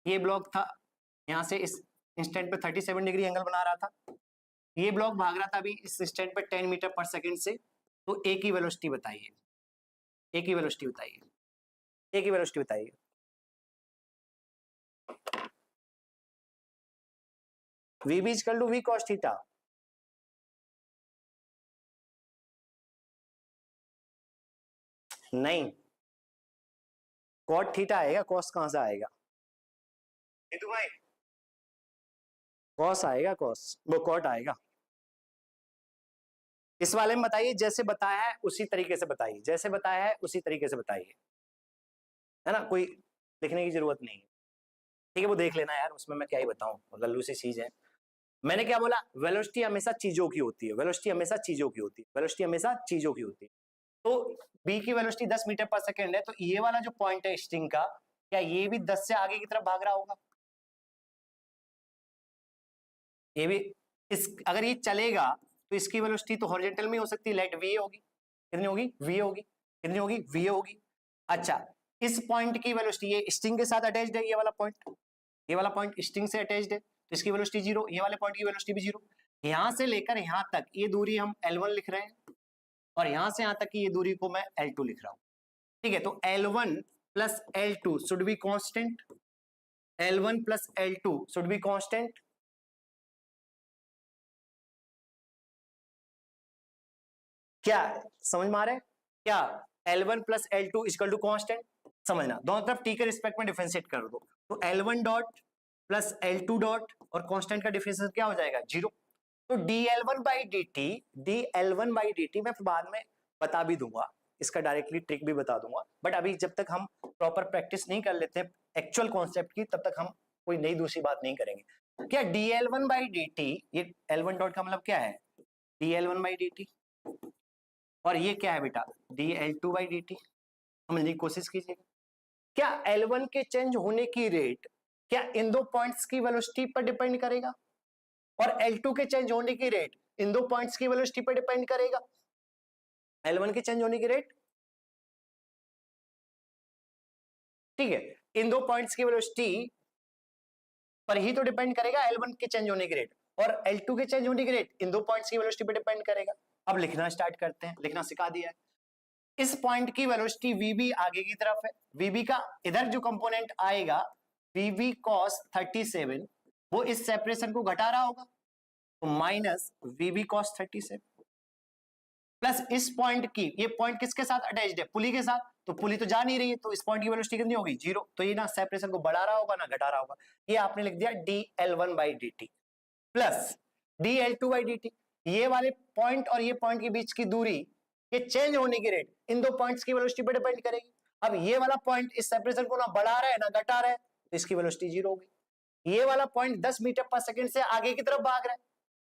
ये ब्लॉक था यहाँ से इस इंस्टेंट पे 37 डिग्री एंगल बना रहा था, ये ब्लॉक भाग रहा था अभी इस इंस्टेंट पे 10 मीटर पर सेकेंड से। तो A की वेलोसिटी बताइए, VB equal to V cos theta. नहीं, cot थीटा आएगा, cos कहां से आएगा भाई, cos आएगा, वो cot आएगा। इस वाले में बताइए जैसे बताया है उसी तरीके से बताइए, है ना, कोई लिखने की जरूरत नहीं है। ठीक है, वो देख लेना यार, उसमें मैं क्या ही बताऊं, लल्लू सी चीज है। मैंने क्या बोला, वेलोसिटी हमेशा चीजों की होती है, तो B की वेलोसिटी 10 मीटर पर सेकेंड है, तो ये वाला जो पॉइंट है स्ट्रिंग का, क्या ये भी 10 से आगे की तरफ भाग रहा होगा, ये भी अगर ये चलेगा तो इसकी वेलोसिटी तो हॉरिजॉन्टल में हो सकती है, लेट V होगी, कितनी होगी V होगी। अच्छा, इस पॉइंट की वेलोसिटी ये स्ट्रिंग के साथ अटैच्ड है, ये वाला पॉइंट स्ट्रिंग से अटैच्ड है, तो इसकी वेलोसिटी 0, ये वाले पॉइंट की वेलोसिटी भी 0। यहां से लेकर यहां तक ये दूरी हम L1 लिख रहे हैं, और यहां से यहां तक की ये दूरी को मैं L2 लिख रहा हूं, ठीक है। तो L1 plus L2 should be constant, L1 plus L2 should be constant. क्या समझ में आ रहा है? क्या L1 plus L2 equal to constant? समझना, दोनों तरफ t के रिस्पेक्ट में डिफरेंशिएट कर दो, तो L1 dot plus L2 dot और कांस्टेंट का डिफरेंशिएशन क्या हो जाएगा? 0। तो dl1 बाई dt मैं बाद में बता भी दूंगा, इसका डायरेक्टली ट्रिक भी बता दूंगा, बट अभी जब तक हम प्रॉपर प्रैक्टिस नहीं कर लेते एक्चुअल कॉन्सेप्ट की, तब तक हम कोई नई दूसरी बात नहीं करेंगे। क्या dl1 बाई dt, ये L1 डॉट का मतलब क्या है? dl1 बाई dt, और ये क्या है बेटा? dl2 by dt। समझने की कोशिश कीजिएगा। क्या L1 के चेंज होने की रेट क्या इन दो पॉइंट्स की वेलोसिटी पर डिपेंड करेगा, और L2 के चेंज होने की रेट इन दो पॉइंट्स की वेलोसिटी पर डिपेंड करेगा? L1 के चेंज होने की रेट, ठीक है, इन दो पॉइंट्स की वेलोसिटी पर ही तो डिपेंड करेगा L1 के चेंज होने की रेट, और L2 के चेंज होने की रेट इन दो पॉइंट्स की वेलोसिटी पर डिपेंड करेगा। अब लिखना स्टार्ट करते हैं, लिखना सिखा दिया है। इस पॉइंट की वेलोसिटी VB आगे की तरफ है, VB का इधर जो कंपोनेंट आएगा VB cos 37, वो इस सेपरेशन को घटा रहा होगा, तो माइनस VB cos 37 प्लस इस पॉइंट की, ये पॉइंट किसके साथ अटैच्ड है? पुली के साथ, तो पुली तो जा नहीं रही है, तो इस पॉइंट की वेलोसिटी कितनी होगी? 0। तो ये ना सेपरेशन को बढ़ा रहा होगा ना घटा रहा होगा, ये आपने लिख दिया dl1 by dt plus dl2 by dt। ये वाले पॉइंट और ये पॉइंट के बीच की दूरी, ये चेंज होने की रेट इन दो पॉइंट्स की वेलोसिटी पर डिपेंड करेगी। अब ये वाला पॉइंट इस सेपरेशन को ना बढ़ा रहा है ना घटा रहा है, तो इसकी वेलोसिटी 0 होगी। ये वाला पॉइंट 10 मीटर पर सेकंड से आगे की तरफ भाग रहा है,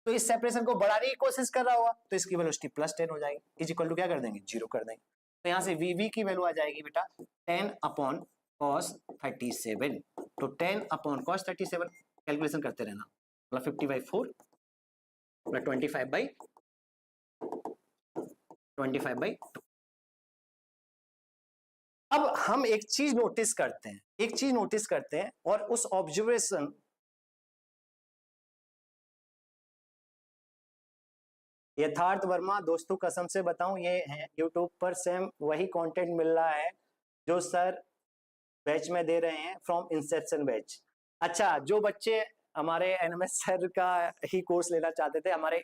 तो इस सेपरेशन को बढ़ाने की कोशिश कर रहा होगा, तो इसकी वेलोसिटी +10 हो जाएगी, इज इक्वल टू क्या कर देंगे? 0 कर देंगे। तो यहां से VB की वैल्यू आ जाएगी बेटा 10 अपॉन cos 37। तो 10 अपॉन cos 37 कैलकुलेशन करते रहना, मतलब 50/4 25/2। अब हम एक चीज नोटिस करते हैं, और उस ऑब्जर्वेशन, यथार्थ वर्मा दोस्तों कसम से बताऊं, ये है यूट्यूब पर सेम वही कंटेंट मिल रहा है जो सर बैच में दे रहे हैं, फ्रॉम इंसेप्शन बैच। अच्छा, जो बच्चे हमारे एनएमएस सर का ही कोर्स लेना चाहते थे, हमारे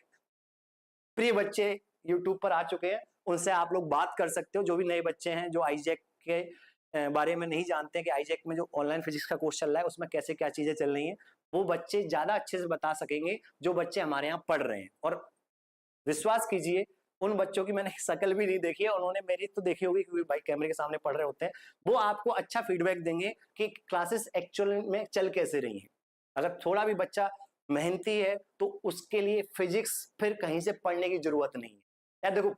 प्रिय बच्चे यूट्यूब पर आ चुके हैं, उनसे आप लोग बात कर सकते हो। जो भी नए बच्चे हैं जो आईजैक के बारे में नहीं जानते कि आईजैक में जो ऑनलाइन फिजिक्स का कोर्स चल रहा है उसमें कैसे क्या चीजें चल रही हैं, वो बच्चे ज्यादा अच्छे से बता सकेंगे जो बच्चे हमारे यहाँ पढ़ रहे हैं। और विश्वास कीजिए, उन बच्चों की मैंने शक्ल भी नहीं देखी है, उन्होंने मेरी तो देखी होगी क्योंकि भाई कैमरे के सामने पढ़ रहे होते हैं, वो आपको अच्छा फीडबैक देंगे कि क्लासेस एक्चुअल में चल कैसे रही है। अगर थोड़ा भी बच्चा मेहनती है तो उसके लिए फिजिक्स फिर कहीं से पढ़ने की जरूरत नहीं है। यार देखो,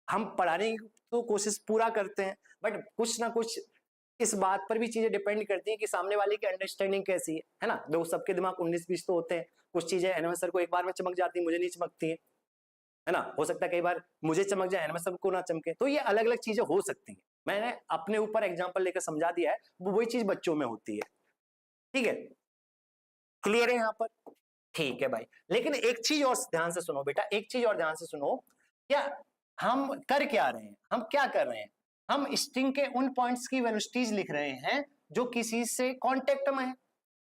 हम पढ़ाने की तो कोशिश पूरा करते हैं, बट कुछ ना कुछ इस बात पर भी चीजें डिपेंड करती हैं कि सामने वाले की अंडरस्टैंडिंग कैसी है ना। देखो, सबके दिमाग 19-20 तो होते हैं, कुछ चीजें एनएमएस सर को एक बार में चमक जाती है, मुझे नहीं चमकती है ना। हो सकता है कई बार मुझे चमक जाए एनएमएस सर को ना चमके, तो ये अलग अलग चीजें हो सकती हैं। मैंने अपने ऊपर एग्जांपल लेकर समझा दिया है, वो वही चीज बच्चों में होती है। ठीक है, क्लियर है यहाँ पर? ठीक है भाई, लेकिन एक चीज और ध्यान से सुनो बेटा, एक चीज और ध्यान से सुनो। क्या हम कर क्या रहे हैं? हम क्या कर रहे हैं? हम स्ट्रिंग के उन पॉइंट्स की वेलोसिटीज लिख रहे हैं जो किसी से कांटेक्ट में है।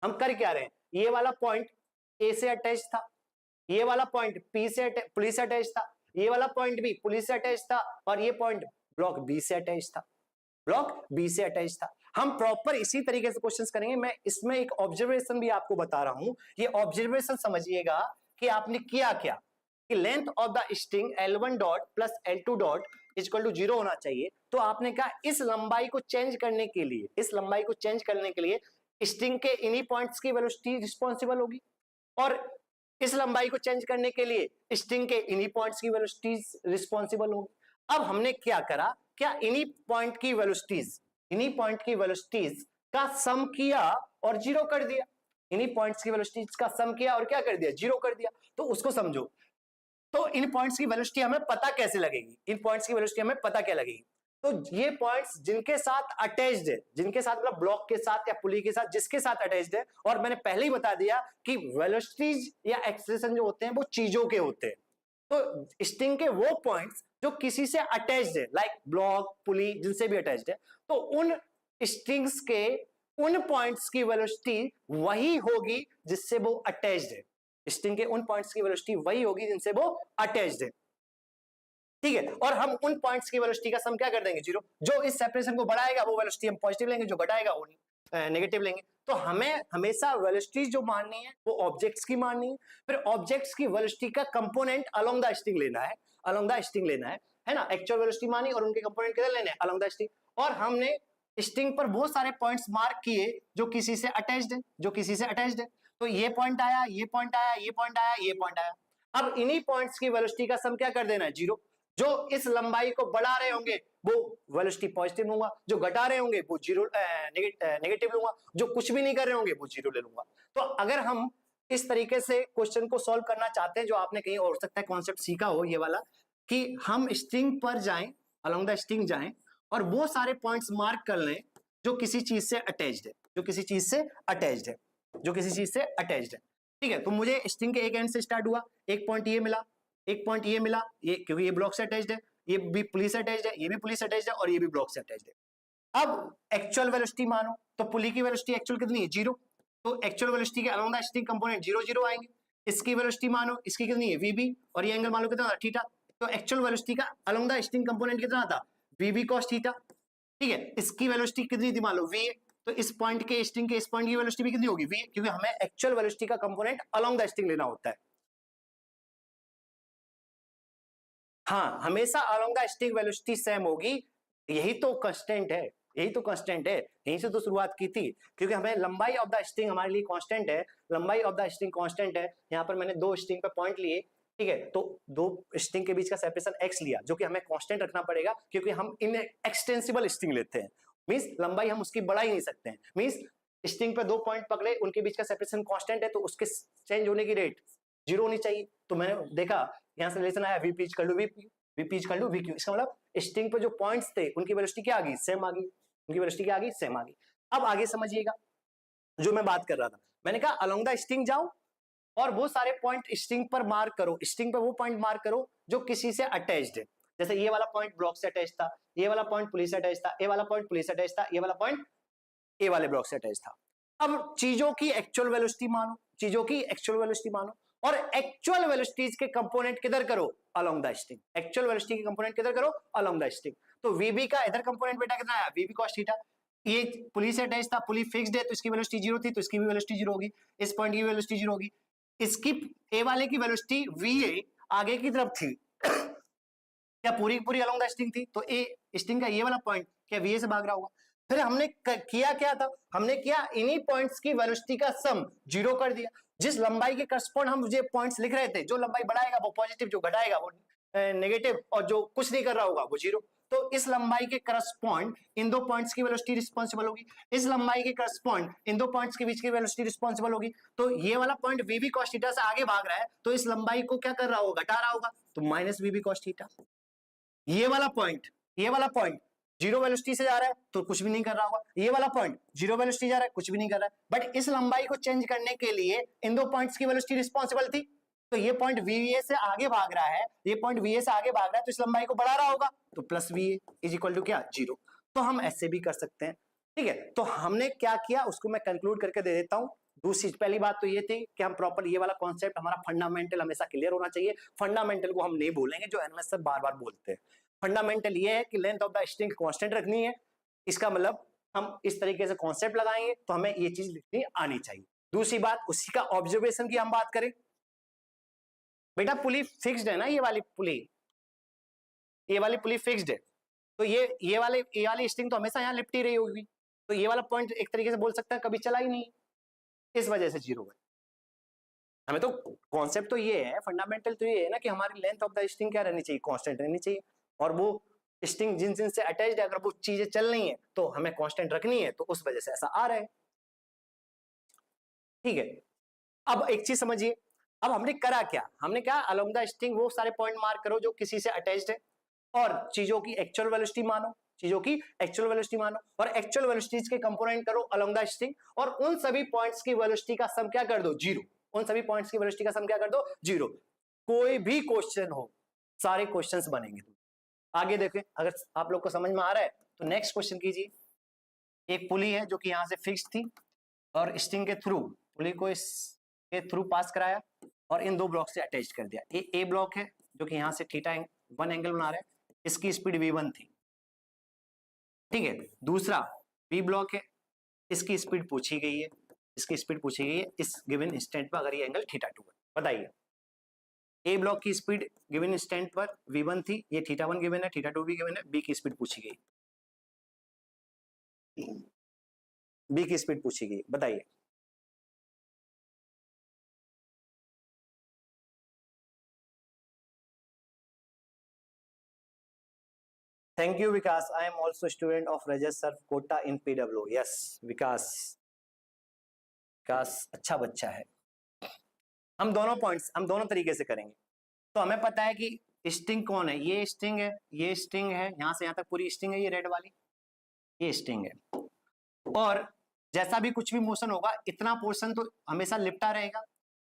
हम कर क्या रहे हैं? ये वाला पॉइंट ए से अटैच था, ये वाला पॉइंट पी से पुलिस से अटैच था, ये वाला पॉइंट भी पुलिस से अटैच था, और ये पॉइंट ब्लॉक बी से अटैच था, ब्लॉक बी से अटैच था। हम प्रॉपर इसी तरीके से क्वेश्चंस करेंगे। मैं इसमें एक ऑब्जर्वेशन भी आपको बता रहा हूं, ये ऑब्जर्वेशन समझिएगा कि आपने किया क्या, कि length of the string L1 dot plus L2 dot equal to 0 होना चाहिए। तो आपने कहा इस लंबाई को चेंज करने के लिए, इस लंबाई को चेंज करने के लिए स्ट्रिंग के इन्हीं पॉइंट्स की वेलोसिटी रिस्पॉन्सिबल होगी, और इस लंबाई को चेंज करने के लिए स्ट्रिंग के इन्हीं पॉइंट्स की वेलोसिटीज रिस्पॉन्सिबल होगी। अब हमने क्या करा, क्या इन्हीं पॉइंट की वेलोसिटीज का सम किया और 0 कर दिया। इन्हीं पॉइंट्स की वेलोसिटीज का सम किया और क्या कर दिया? 0 कर दिया। तो उसको समझो। तो इन पॉइंट्स की वेलोसिटी हमें पता कैसे लगेगी? इन पॉइंट्स की वेलोसिटी हमें पता क्या लगेगी? तो ये पॉइंट्स जिनके साथ अटैच्ड है, जिनके साथ मतलब ब्लॉक के साथ या पुली के साथ, जिसके साथ अटैच्ड है, और मैंने पहले ही बता दिया कि वेलोसिटीज या एक्सेलरेशन जो होते हैं वो चीजों के होते हैं। तो स्ट्रिंग के वो पॉइंट्स जो किसी से अटैच्ड है, लाइक ब्लॉक, पुली, जिनसे भी अटैच्ड है, तो उन स्ट्रिंग्स के उन पॉइंट्स की वेलोसिटी वही होगी जिससे वो अटैच्ड है। स्ट्रिंग के उन पॉइंट्स की वेलोसिटी वही होगी जिनसे वो अटैच्ड है, ठीक है। और हम उन पॉइंट्स की वेलोसिटी का सम क्या कर देंगे, जीरो। जो इस सेपरेशन को बढ़ाएगा वो वेलोसिटी हम पॉजिटिव लेंगे, जो घटाएगा वो नेगेटिव लेंगे। तो हमें हमेशा वेलोसिटी जो माननी है वो ऑब्जेक्ट्स की माननी है, फिर ऑब्जेक्ट्स की वेलोसिटी का कंपोनेंट अलोंग द स्ट्रिंग लेना है, अलोंग द स्ट्रिंग लेना है ना। एक्चुअल वेलोसिटी मानी और उनके कंपोनेंट किधर लेने हैं, अलोंग द स्ट्रिंग। और हमने स्ट्रिंग पर बहुत सारे पॉइंट्स मार्क किए जो किसी से अटैच्ड है, जो किसी से अटैच्ड है। तो ये पॉइंट आया, ये पॉइंट आया, ये पॉइंट आया, ये पॉइंट आया। अब इन्हीं पॉइंट्स की वेलोसिटी का सम क्या कर देना है, जीरो। जो इस लंबाई को बढ़ा रहे होंगे वो वेलोसिटी पॉजिटिव लूंगा, जो घटा रहे होंगे वो जीरो नेगेटिव लूंगा, जो कुछ भी नहीं कर रहे होंगे वो जीरो ले लूंगा। तो अगर हम इस तरीके से क्वेश्चन को सॉल्व करना चाहते हैं, जो आपने कहीं और सकता है कॉन्सेप्ट सीखा हो ये वाला, कि हम स्ट्रिंग पर जाएं, अलोंग द स्ट्रिंग जाएं और वो सारे पॉइंट्स मार्क कर लें जो किसी चीज से अटैच्ड है, जो किसी चीज से अटैच्ड है, जो किसी चीज से अटैच्ड है, ठीक है। तो मुझे स्ट्रिंग के एक एंड से स्टार्ट हुआ, एक पॉइंट ये मिला, एक पॉइंट ये मिला, ये क्योंकि ये ब्लॉक से अटैच्ड है, ये भी पुलिस से अटैच्ड है, ये भी पुलिस से अटैच्ड है और ये भी ब्लॉक से अटैच्ड है। अब एक्चुअल वेलोसिटी मानो, तो पुली की वेलोसिटी एक्चुअल कितनी है, जीरो। तो एक्चुअल वेलोसिटी के along the string component zero zero आएंगे। इसकी वेलोसिटी मानो, इसकी कितनी है, वीबी, और ये एंगल मान लो कितना था, थीटा। तो एक्चुअल वेलोसिटी का अलोंग द स्ट्रिंग कंपोनेंट कितना था, वीबी कॉस थीटा, ठीक है। इसकी वेलोसिटी कितनी थी मान लो, वी। तो इस पॉइंट के स्ट्रिंग के इस पॉइंट की वेलोसिटी भी कितनी होगी, वी, क्योंकि हमें एक्चुअल वेलोसिटी का कंपोनेंट अलोंग द स्ट्रिंग लेना होता है। हाँ, हमेशा along the string velocity same होगी, यही तो कांस्टेंट है, यही तो कांस्टेंट है, यहीं से तो शुरुआत की थी, क्योंकि हमें लंबाई ऑफ द स्ट्रिंग हमारे लिए कांस्टेंट है, लंबाई ऑफ द स्ट्रिंग कांस्टेंट है। यहाँ पर मैंने दो स्ट्रिंग पे पॉइंट लिए, ठीक है, तो दो स्ट्रिंग के बीच का सेपरेशन x लिया, जो कि हमें कांस्टेंट रखना पड़ेगा, क्योंकि हम इन एक्सटेंसिबल स्ट्रिंग लेते हैं, मींस लंबाई हम उसकी बढ़ा ही नहीं सकते हैं। मींस स्ट्रिंग पे दो पॉइंट पकड़े, उनके बीच का सेपरेशन कांस्टेंट है, तो उसके चेंज होने की रेट जीरो होनी चाहिए। तो मैंने देखा यहाँ से रिलेशन आया, वी पीच कर लू वी पीच कर लू वी क्यू, इसका मतलब स्ट्रिंग पे जो पॉइंट्स थे उनकी वेलोसिटी क्या आ गई, सेम आ गई, उनकी वेलोसिटी क्या आ गई, सेम आ गई। अब आगे समझिएगा जो मैं बात कर रहा था, मैंने कहा अलोंग द स्ट्रिंग जाओ और वो सारे पॉइंट स्ट्रिंग पर मार्क करो, स्ट्रिंग पर वो पॉइंट मार्क करो जो किसी से अटैच्ड है। जैसे ये वाला पॉइंट ब्लॉक से अटैच था, ये वाला पॉइंट पुलिस से अटैच था, ये वाला पॉइंट पुलिस से अटैच था, ये वाला पॉइंट ए वाले ब्लॉक से अटैच था। अब चीजों की एक्चुअल वेलोसिटी मानो, चीजों की एक्चुअल वेलोसिटी मानो, और एक्चुअल वेलोसिटीज के कंपोनेंट किधर करो, along the string. Actual velocity के कंपोनेंट किधर करो, अलोंग द स्ट्रिंग। तो वीबी का इधर कंपोनेंट बेटा कितना आया, वीबी कॉस थीटा। ये पुलिस से अटैच था, पुलिस फिक्स्ड है, तो इसकी वेलोसिटी जीरो थी, तो इसकी भी वेलोसिटी जीरो होगी, इस पॉइंट की वेलोसिटी जीरो होगी। इसकी ए वाले की वेलोसिटी वी आगे की तरफ थी क्या, पूरी पूरी अलोंग द स्ट्रिंग थी, तो ए स्ट्रिंग का ये वाला पॉइंट क्या वी से भाग रहा होगा। फिर हमने किया क्या था, हमने किया इन्हीं पॉइंट्स की वेलोसिटी का सम जीरो कर दिया। जिस लंबाई के करस्पॉन्ड हम जो पॉइंट्स लिख रहे थे, जो लंबाई बढ़ाएगा वो पॉजिटिव, जो घटाएगा वो नेगेटिव, और जो कुछ नहीं कर रहा होगा वो जीरो। तो इस लंबाई के करस्पॉन्ड इन दो पॉइंट्स की वेलोसिटी रिस्पॉन्सिबल होगी, इस लंबाई के करस्पॉन्ड इन दो पॉइंट्स के बीच की वेलोसिटी रिस्पॉन्सिबल होगी। तो ये वाला पॉइंट वीबी कॉस थीटा से आगे भाग रहा है, तो इस लंबाई को क्या कर रहा होगा, घटा रहा होगा, तो माइनस वीबी कॉस थीटा। ये वाला पॉइंट जीरो वेलोसिटी से जा रहा है तो कुछ भी नहीं कर रहा होगा, ये वाला पॉइंट जीरो वेलोसिटी जा रहा है, कुछ भी नहीं कर रहा है। बट इस लंबाई को चेंज करने के लिए इन दो पॉइंट्स की वेलोसिटी रिस्पॉन्सिबल थी, तो ये पॉइंट वीए से आगे भाग रहा है, ये पॉइंट वीए से आगे भाग रहा है, तो इस लंबाई को बढ़ा रहा होगा, तो plus VA is equal to क्या, जीरो। तो हम ऐसे भी कर सकते हैं, ठीक है। तो हमने क्या किया उसको मैं कंक्लूड करके दे देता हूं। दूसरी पहली बात तो ये थी कि हम प्रॉपर ये वाला कॉन्सेप्ट, हमारा फंडामेंटल हमेशा क्लियर होना चाहिए। फंडामेंटल को हम नहीं बोलेंगे जो एनएमएस सर बार बार बोलते हैं। फंडामेंटल ये है कि length of the string constant रखनी है, इसका मतलब हम इस तरीके से कॉन्सेप्ट लगाएंगे तो हमें ये चीज लिखनी आनी चाहिए। दूसरी बात, उसी का ऑब्जर्वेशन की हम बात करें, बेटा पुली फिक्स्ड है ना, ये वाली पुली फिक्स्ड है, तो ये वाली स्ट्रिंग तो हमेशा यहाँ लिपटी रही होगी, तो ये वाला पॉइंट एक तरीके से बोल सकते हैं कभी चला ही नहीं, इस वजह से जीरो है। हमें तो कॉन्सेप्ट तो ये है, फंडामेंटल तो ये है ना कि हमारी लेंथ ऑफ द स्ट्रिंग क्या रहनी चाहिए, कांस्टेंट रहनी चाहिए, और वो स्ट्रिंग जिन जिन से अटैच्ड है अगर वो चीजें चल रही है तो हमें कांस्टेंट रखनी है, तो उस वजह से ऐसा आ रहा है, ठीक है। अब एक चीज समझिए, अब हमने करा क्या, हमने क्या अलोंग द स्ट्रिंग वो सारे पॉइंट मार्क करो जो किसी से अटैच्ड है, और चीजों की एक्चुअल वेलोसिटी मानो, चीजों की एक्चुअल वेलोसिटी मानो, और एक्चुअल वेलोसिटीज के कंपोनेंट करो अलोंग द स्ट्रिंग, और उन सभी पॉइंट्स की वेलोसिटी का सम क्या कर दो, जीरो। उन सभी पॉइंट्स की वेलोसिटी का सम क्या कर दो, जीरो। कोई भी क्वेश्चन हो, सारे क्वेश्चंस बनेंगे। आगे देखें, अगर आप लोग को समझ में आ रहा है तो नेक्स्ट क्वेश्चन कीजिए। एक पुली है जो कि यहां से फिक्स थी और स्ट्रिंग के थ्रू पुली को इसके थ्रू पास कराया और इन दो ब्लॉक से अटैच कर दिया। ए ब्लॉक है जो कि यहां से थीटा 1 एंगल बना रहा है, इसकी स्पीड v1 थी, ठीक है। दूसरा बी ब्लॉक है, इसकी स्पीड पूछी गई है, इसकी स्पीड पूछी गई है इस गिवन इंस्टेंट पर, अगर ये एंगल थीटा 2 है। बताइए, ए ब्लॉक की स्पीड गिवन इंस्टेंट पर v1 थी, ये थीटा 1 गिवन है, थीटा 2 भी गिवन है, बी की स्पीड पूछी गई, बी की स्पीड पूछी गई, बताइए। Thank you Vikas, I am also student of Rajat sir Kota in PW. Yes Vikas, Vikas अच्छा बच्चा है। हम दोनों पॉइंट्स हम दोनों तरीके से करेंगे। तो हमें पता है कि स्ट्रिंग कौन है, ये स्ट्रिंग है, ये स्ट्रिंग है, यहां से यहां तक पूरी स्ट्रिंग है, ये रेड वाली ये स्ट्रिंग है। और जैसा भी कुछ भी मोशन होगा, इतना पोर्शन तो हमेशा लिपटा रहेगा,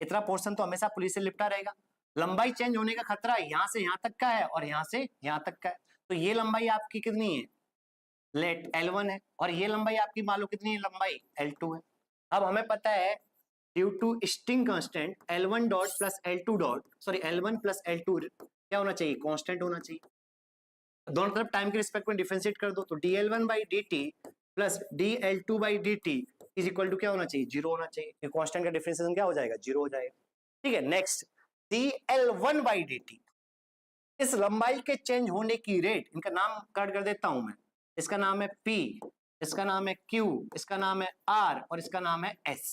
इतना पोर्शन तो हमेशा पुलिस से लिपटा रहेगा। लंबाई चेंज होने का खतरा यहां से यहां तक का है और यहां से यहां तक का है। तो ये लंबाई आपकी कितनी है, लेट L1 है, और ये लंबाई आपकी मान लो कितनी है, लंबाई L2 है। अब हमें पता है due to string constant L1 dot plus L2 dot, sorry L1 plus L2 क्या होना चाहिए, कांस्टेंट होना चाहिए। दोनों तरफ टाइम के रिस्पेक्ट में डिफरेंशिएट कर दो, तो dl1 by dt plus dl2 by dt is equal to क्या होना चाहिए, 0 होना चाहिए। कांस्टेंट का डिफरेंशिएशन क्या हो जाएगा, 0 हो जाएगा, ठीक है। नेक्स्ट dl1 बाई dt, इस लंबाई के चेंज होने की रेट, इनका नाम कट कर देता हूं मैं, इसका नाम है P, इसका नाम है Q, इसका नाम है R और इसका नाम है S।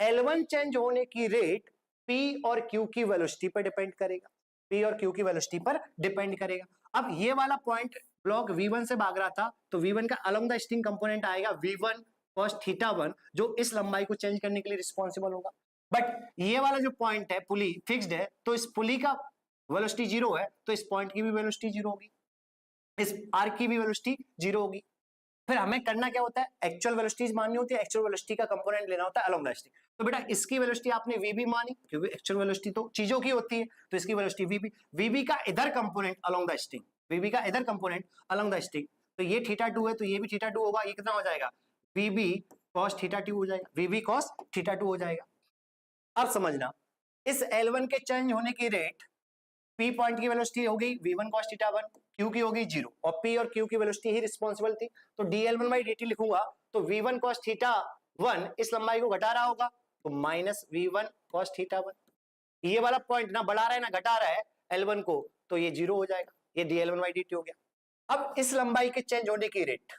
L1 चेंज होने की रेट P और Q की वेलोसिटी पर डिपेंड करेगा, P और Q की वेलोसिटी पर डिपेंड करेगा। अब ये वाला पॉइंट ब्लॉक V1 से भाग रहा था, तो V1 का अलोंग द स्ट्रिंग कंपोनेंट आएगा V1 cos थीटा 1, जो इस लंबाई को चेंज करने के लिए रिस्पॉन्सिबल होगा। बट ये वाला जो पॉइंट है, पुली फिक्स्ड है, तो इस पुली का वेलोसिटी 0 है, तो इस पॉइंट की भी वेलोसिटी 0 होगी, इस आर्क की भी वेलोसिटी 0 होगी। फिर हमें करना क्या होता है, एक्चुअल वेलोसिटीज माननी होती है, एक्चुअल वेलोसिटी का कंपोनेंट लेना होता है अलोंग द स्ट्रिंग। तो बेटा इसकी वेलोसिटी आपने vb मानी, क्योंकि एक्चुअल वेलोसिटी तो चीजों की होती है, तो इसकी वेलोसिटी vb, vb का इधर component along the string, vb का इधर कंपोनेंट अलोंग द स्ट्रिंग, तो ये थीटा 2 है, तो ये भी थीटा 2 होगा, ये कितना हो जाएगा, vb cos थीटा 2 हो जाएगा, vb cos थीटा 2 हो जाएगा। अब समझना, इस L1 के चेंज होने की रेट P पॉइंट की वेलोसिटी होगी v1 cos थीटा 1, Q की होगी 0, और P और Q की वेलोसिटी ही रिस्पॉन्सिबल थी, तो dl1 बाई dt लिखूंगा, तो v1 cos थीटा 1 इस लंबाई को घटा रहा होगा, तो माइनस v1 cos थीटा 1, ये वाला पॉइंट ना बढ़ा रहा है ना घटा रहा है L1 को, तो ये 0 हो जाएगा, ये dl1 बाई dt हो गया। अब इस लंबाई के चेंज होने की रेट,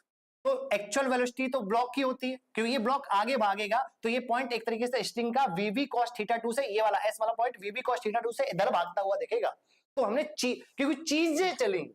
तो एक्चुअल वेलोसिटी तो ब्लॉक की होती है, क्योंकि ये ब्लॉक आगे भागेगा, तो ये पॉइंट एक तरीके से स्ट्रिंग का vb cos थीटा 2 से, ये वाला S वाला पॉइंट vb cos थीटा 2 से इधर भागता हुआ दिखेगा। तो हमने क्योंकि चीजें चलेंगी,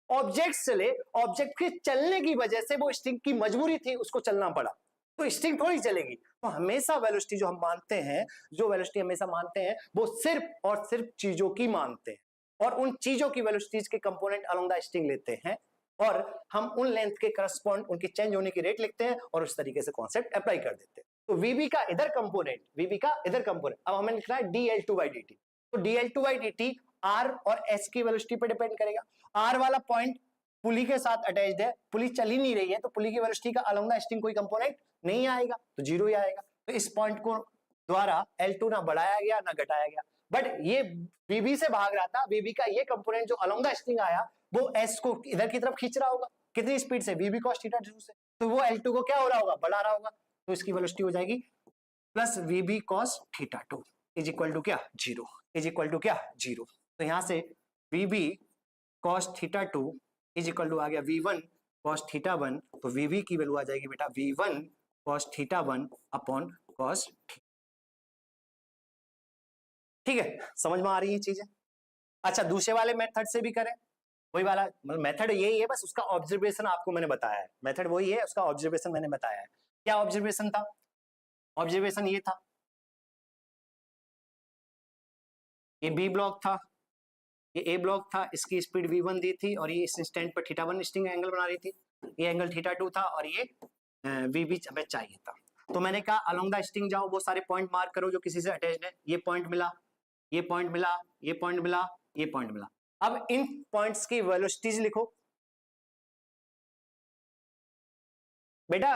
ऑब्जेक्ट चले, ऑब्जेक्ट के चलने की वजह से वो स्ट्रिंग की मजबूरी थी, उसको चलना पड़ा, तो स्ट्रिंग थोड़ी चलेगी। तो हमेशा वेलोसिटी जो हम मानते हैं, जो वेलोसिटी हमेशा मानते हैं, वो सिर्फ और सिर्फ चीजों की मानते हैं, और उन चीजों की वेलोसिटीज के कंपोनेंट अलोंग द स्ट्रिंग लेते हैं, और हम उन लेंथ के करस्पॉन्ड उनके चेंज होने की रेट लिखते हैं, और उस तरीके से कॉन्सेप्ट अप्लाई कर देते हैं। तो vb का इधर कंपोनेंट, vb का इधर कंपोनेंट, अब हमें लिखना है dl2 बाई dt, तो dl2 बाई dt R और S की वेलोसिटी पर डिपेंड करेगा। R वाला पॉइंट पुली के साथ अटैच्ड है, पुली चल ही नहीं रही है, तो पुली की वेलोसिटी का अलोंग द स्ट्रिंग कोई कंपोनेंट नहीं आएगा, तो 0 ही आएगा। तो इस पॉइंट को द्वारा L2 ना बढ़ाया गया ना घटाया गया, बट ये VB से भाग रहा था, VB का ये कंपोनेंट जो अलोंग द स्ट्रिंग आया, वो S को इधर की तरफ खींच रहा होगा, कितनी स्पीड से, VB cos थीटा 2 से, तो वो L2 को क्या हो रहा होगा, बढ़ा रहा होगा, तो इसकी वेलोसिटी हो जाएगी plus VB cos theta 2 is equal to क्या, 0, इज इक्वल टू क्या, 0। तो यहां से VB cos theta 2 is equal to आ गया V1 cos थीटा 1, तो VB की वैल्यू आ जाएगी बेटा V1 cos theta 1 upon cos, ठीक है, समझ में आ रही है चीजें। अच्छा, दूसरे वाले मेथड से भी करें, वही वाला मेथड यही है, बस उसका ऑब्जर्वेशन आपको मैंने बताया है, मेथड वही है, उसका ऑब्जर्वेशन मैंने बताया है। क्या ऑब्जर्वेशन था, ऑब्जर्वेशन ये था, ये बी ब्लॉक था, ये ए ब्लॉक था, इसकी स्पीड v1 दी थी, और ये इस इंस्टेंट पर थीटा 1 स्ट्रिंग एंगल बना रही थी, ये एंगल थीटा 2 था, और ये vb हमें चाहिए था। तो मैंने कहा अलोंग द स्ट्रिंग जाओ, वो सारे पॉइंट मार्क करो जो किसी से अटैच्ड है, ये पॉइंट मिला, ये पॉइंट मिला, ये पॉइंट मिला, ये पॉइंट मिला। अब इन पॉइंट्स की वेलोसिटीज लिखो बेटा।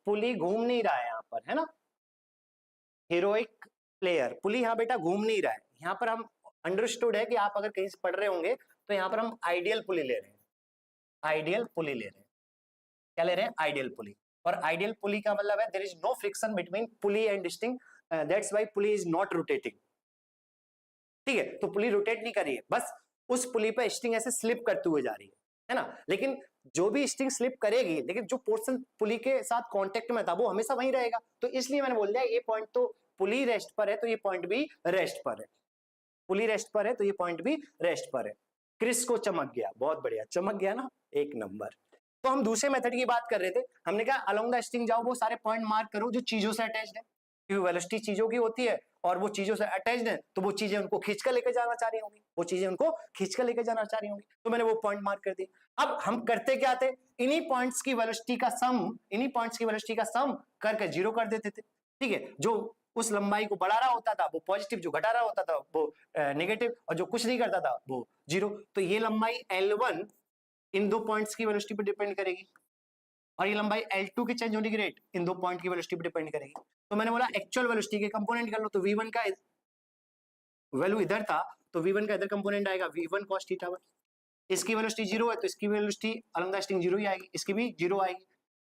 पुली घूम नहीं रहा है यहाँ पर, है ना, हीरोइक प्लेयर पुली यहाँ बेटा घूम नहीं रहा है। यहाँ पर हम अंडरस्टूड है कि आप अगर कहीं से पढ़ रहे होंगे तो यहाँ पर हम आइडियल पुली ले रहे हैं, आइडियल पुली ले रहे हैं। क्या ले रहे हैं? Ideal pulley. और आइडियल पुली का मतलब है there is no friction between pulley and string, that's why pulley is not rotating. ठीक है, तो पुली रोटेट नहीं कर रही है, बस उस पुली पर स्टिंग ऐसे स्लिप करते हुए जा रही है ना। लेकिन जो भी स्टिंग स्लिप करेगी, लेकिन जो पोर्शन पुली के साथ कांटेक्ट में था वो हमेशा वहीं रहेगा। तो इसलिए मैंने बोल दिया ये पॉइंट तो पुली रेस्ट पर है तो ये पॉइंट भी रेस्ट पर है, पुली रेस्ट पर है तो ये पॉइंट भी रेस्ट पर है। क्रिस को चमक गया, बहुत बढ़िया, चमक गया ना, एक नंबर। तो हम दूसरे मेथड की बात कर रहे थे, हमने कहा अलोंग द स्टिंग जाओ, वो सारे पॉइंट मार्क करो जो चीजों से अटैच्ड है, क्योंकि वेलोसिटी चीजों की होती है और वो चीजों से अटैच्ड है, तो वो चीजें उनको खींचकर लेकर जाना चाह रही होंगी, वो चीजें उनको खींचकर लेकर जाना चाह रही होंगी। तो मैंने वो पॉइंट मार्क कर दिया। अब हम करते क्या थे, इन्हीं पॉइंट्स की वेलोसिटी का सम, इन्हीं पॉइंट्स की वेलोसिटी का सम करके जीरो कर देते थे। ठीक है, जो उस लंबाई को बढ़ा रहा होता था वो पॉजिटिव, जो घटा रहा होता था वो नेगेटिव, और जो कुछ नहीं करता था वो जीरो। तो ये लंबाई L1 इन दो पॉइंट्स की वेलोसिटी पर डिपेंड करेगी, और ये लंबाई L2 के चेंज होने की रेट इन दो पॉइंट की वेलोसिटी पर डिपेंड करेगी। तो मैंने बोला एक्चुअल वेलोसिटी के कंपोनेंट कर लो, तो V1 का वैल्यू इधर था तो V1 का इधर कंपोनेंट आएगा V1 cos θ1। इसकी वेलोसिटी जीरो है तो इसकी velocity along the string zero ही आएगी, इसकी भी जीरो आएगी।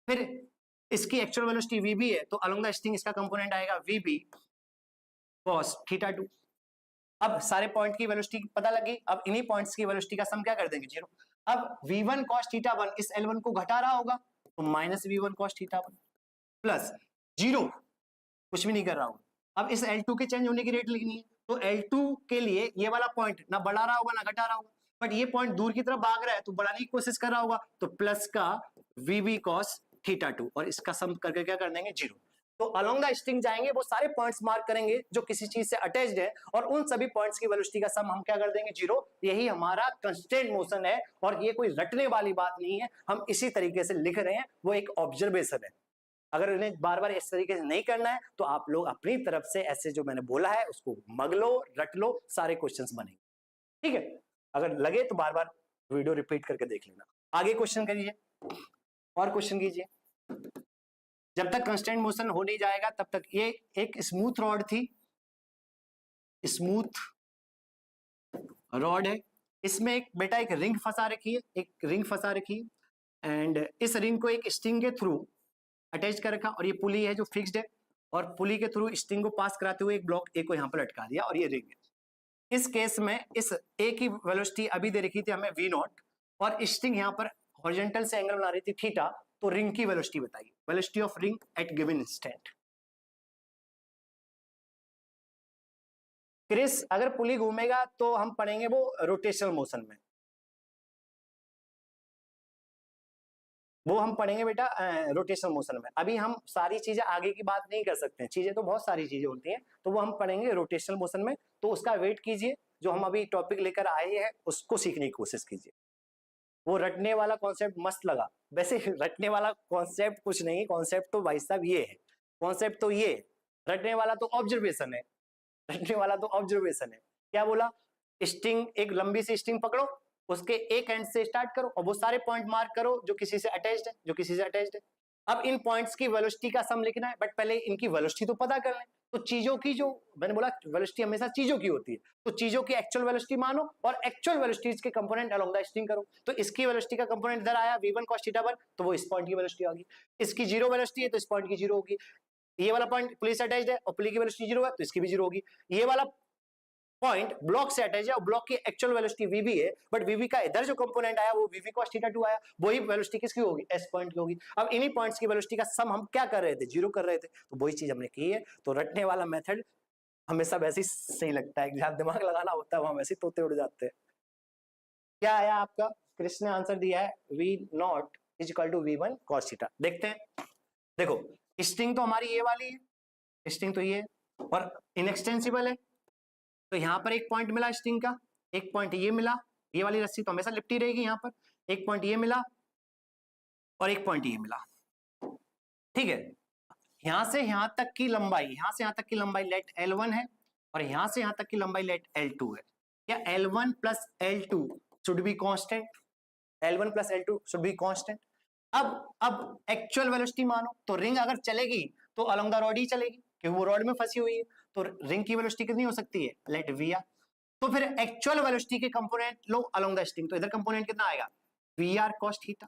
फिर इसकी एक्चुअल वेलोसिटी VB है तो अलोंग द स्टिंग इसका कंपोनेंट आएगा VB cos θ2। अब सारे पॉइंट की वेलोसिटी पता लगी, अब इन्हीं पॉइंट्स की वेलोसिटी का सम क्या कर देंगे? जीरो। अब V1 cos θ1 इस L1 को घटा रहा होगा तो minus V1 cos θ1 plus zero, कुछ भी नहीं कर रहा हूं। अब इस L2 के चेंज होने की रेट लिखनी है, तो L2 के लिए ये वाला पॉइंट ना बढ़ा रहा होगा ना घटा रहा होगा, बट ये पॉइंट दूर की तरफ भाग रहा है तो बढ़ाने की कोशिश कर रहा होगा, तो प्लस का VB cos θ2 और इसका सम करके क्या कर देंगे? जीरो। तो अलोंग द स्ट्रिंग जाएंगे, वो सारे पॉइंट्स मार्क करेंगे जो किसी चीज से अटैच्ड है, और उन सभी पॉइंट्स की वेलोसिटी का सम हम क्या कर देंगे? जीरो। यही हमारा कंस्टेंट मोशन है, और ये कोई रटने वाली बात नहीं है, हम इसी तरीके से लिख रहे हैं, वो एक ऑब्जर्वेशन है। अगर इन्हें बार बार इस तरीके से नहीं करना है तो आप लोग अपनी तरफ से ऐसे जो मैंने बोला है उसको मग लो, रट लो, सारे क्वेश्चंस बनेंगे। ठीक है, अगर लगे तो बार बार वीडियो रिपीट करके देख लेना। आगे क्वेश्चन करिए, और क्वेश्चन कीजिए। जब तक कांस्टेंट मोशन हो नहीं जाएगा तब तक, ये एक स्मूथ रॉड थी, स्मूथ रॉड है, इसमें एक बेटा एक रिंग फंसा रखी है, एक रिंग फंसा रखी है, एंड इस रिंग को एक स्ट्रिंग के थ्रू अटैच कर रखा, और ये पुली है जो फिक्स्ड है, और पुली के थ्रू स्ट्रिंग को पास कराते हुए एक ब्लॉक ए को यहाँ पर लटका दिया, और ये रिंग है। इस केस में इस ए की वेलोसिटी अभी दे रखी थी हमें V0, और स्ट्रिंग यहाँ पर हॉरिजॉन्टल से एंगल बना रही थी थीटा, तो रिंग की वेलोसिटी बताइए, velocity of ring at given instant. क्रिस, अगर पुली घूमेगा तो हम पढ़ेंगे वो रोटेशनल मोशन में, वो हम पढ़ेंगे बेटा रोटेशनल मोशन में। अभी हम सारी चीजें आगे की बात नहीं कर सकते हैं, चीजें तो बहुत सारी चीजें होती हैं, तो वो हम पढ़ेंगे रोटेशनल मोशन में। तो उसका वेट कीजिए, जो हम अभी टॉपिक लेकर आए हैं उसको सीखने की कोशिश कीजिए। वो रटने वाला कॉन्सेप्ट मस्त लगा, वैसे रटने वाला कॉन्सेप्ट कुछ नहीं, कॉन्सेप्ट तो भाई साहब ये है, कॉन्सेप्ट तो ये, रटने वाला तो ऑब्जर्वेशन है, रटने वाला तो ऑब्जर्वेशन है। क्या बोला? स्ट्रिंग, एक लंबी सी स्ट्रिंग पकड़ो, उसके एक एंड से स्टार्ट करो और वो सारे पॉइंट मार्क करो जो किसी से अटैच्ड है, जो किसी से अटैच्ड है। अब इन पॉइंट्स की वेलोसिटी का सम लिखना है, बट पहले इनकी वेलोसिटी तो पता कर लें। तो चीजों की, जो मैंने बोला वेलोसिटी हमेशा चीजों की होती है, तो चीजों की एक्चुअल वेलोसिटी मानो और एक्चुअल वेलोसिटीज के कंपोनेंट अलोंग द स्ट्रिंग करो। तो इसकी वेलोसिटी का कंपोनेंट इधर आया V1 cos θ1, तो वो इस पॉइंट की वेलोसिटी होगी। इसकी जीरो वेलोसिटी है तो इस पॉइंट की जीरो होगी। ये वाला पॉइंट पुली से अटैच्ड है और पुली की वेलोसिटी जीरो है तो इसकी भी जीरो होगी। ये वाला पॉइंट ब्लॉक से अटैच है और ब्लॉक की एक्चुअल वेलोसिटी VB है, बट VB का इधर जो कंपोनेंट आया वो VB cos θ2 आया, वही वेलोसिटी किसकी होगी? S पॉइंट की होगी। अब इन्हीं पॉइंट्स की वेलोसिटी का सम हम क्या कर रहे थे? जीरो कर रहे थे, तो वही चीज हमने की है। तो रटने वाला मेथड हमेशा वैसे ही सही लगता है, जहां दिमाग लगाना होता है वहां वैसे तोते उड़ जाते हैं। क्या आया आपका? कृष्ण ने आंसर दिया है V0 = V1 cos θ। देखते हैं, देखो स्ट्रिंग तो हमारी ये वाली है, स्ट्रिंग तो ये और इनएक्सटेंसिबल है, तो यहां पर एक पॉइंट मिला स्ट्रिंग का, एक पॉइंट ये मिला, ये वाली रस्सी तो हमेशा लिपटी रहेगी, यहां पर एक पॉइंट ये मिला और एक पॉइंट ये मिला। ठीक है, यहां से यहां तक की लंबाई, यहां से यहां तक की लंबाई लेट L1 है और यहां से यहां तक की लंबाई लेट L2 है, क्या L1 plus L2 should be constant, L1 plus L2 should be constant. अब एक्चुअल वेलोसिटी मानो तो रिंग अगर चलेगी तो अलोंग द रॉड ही चलेगी, क्योंकि वो रॉड में फंसी हुई है, तो रिंग की वेलोसिटी कितनी हो सकती है, लेट वी आर। तो फिर एक्चुअल वेलोसिटी के कंपोनेंट लो अलोंग द स्ट्रिंग, तो इधर कंपोनेंट कितना आएगा, वी आर कॉस थीटा।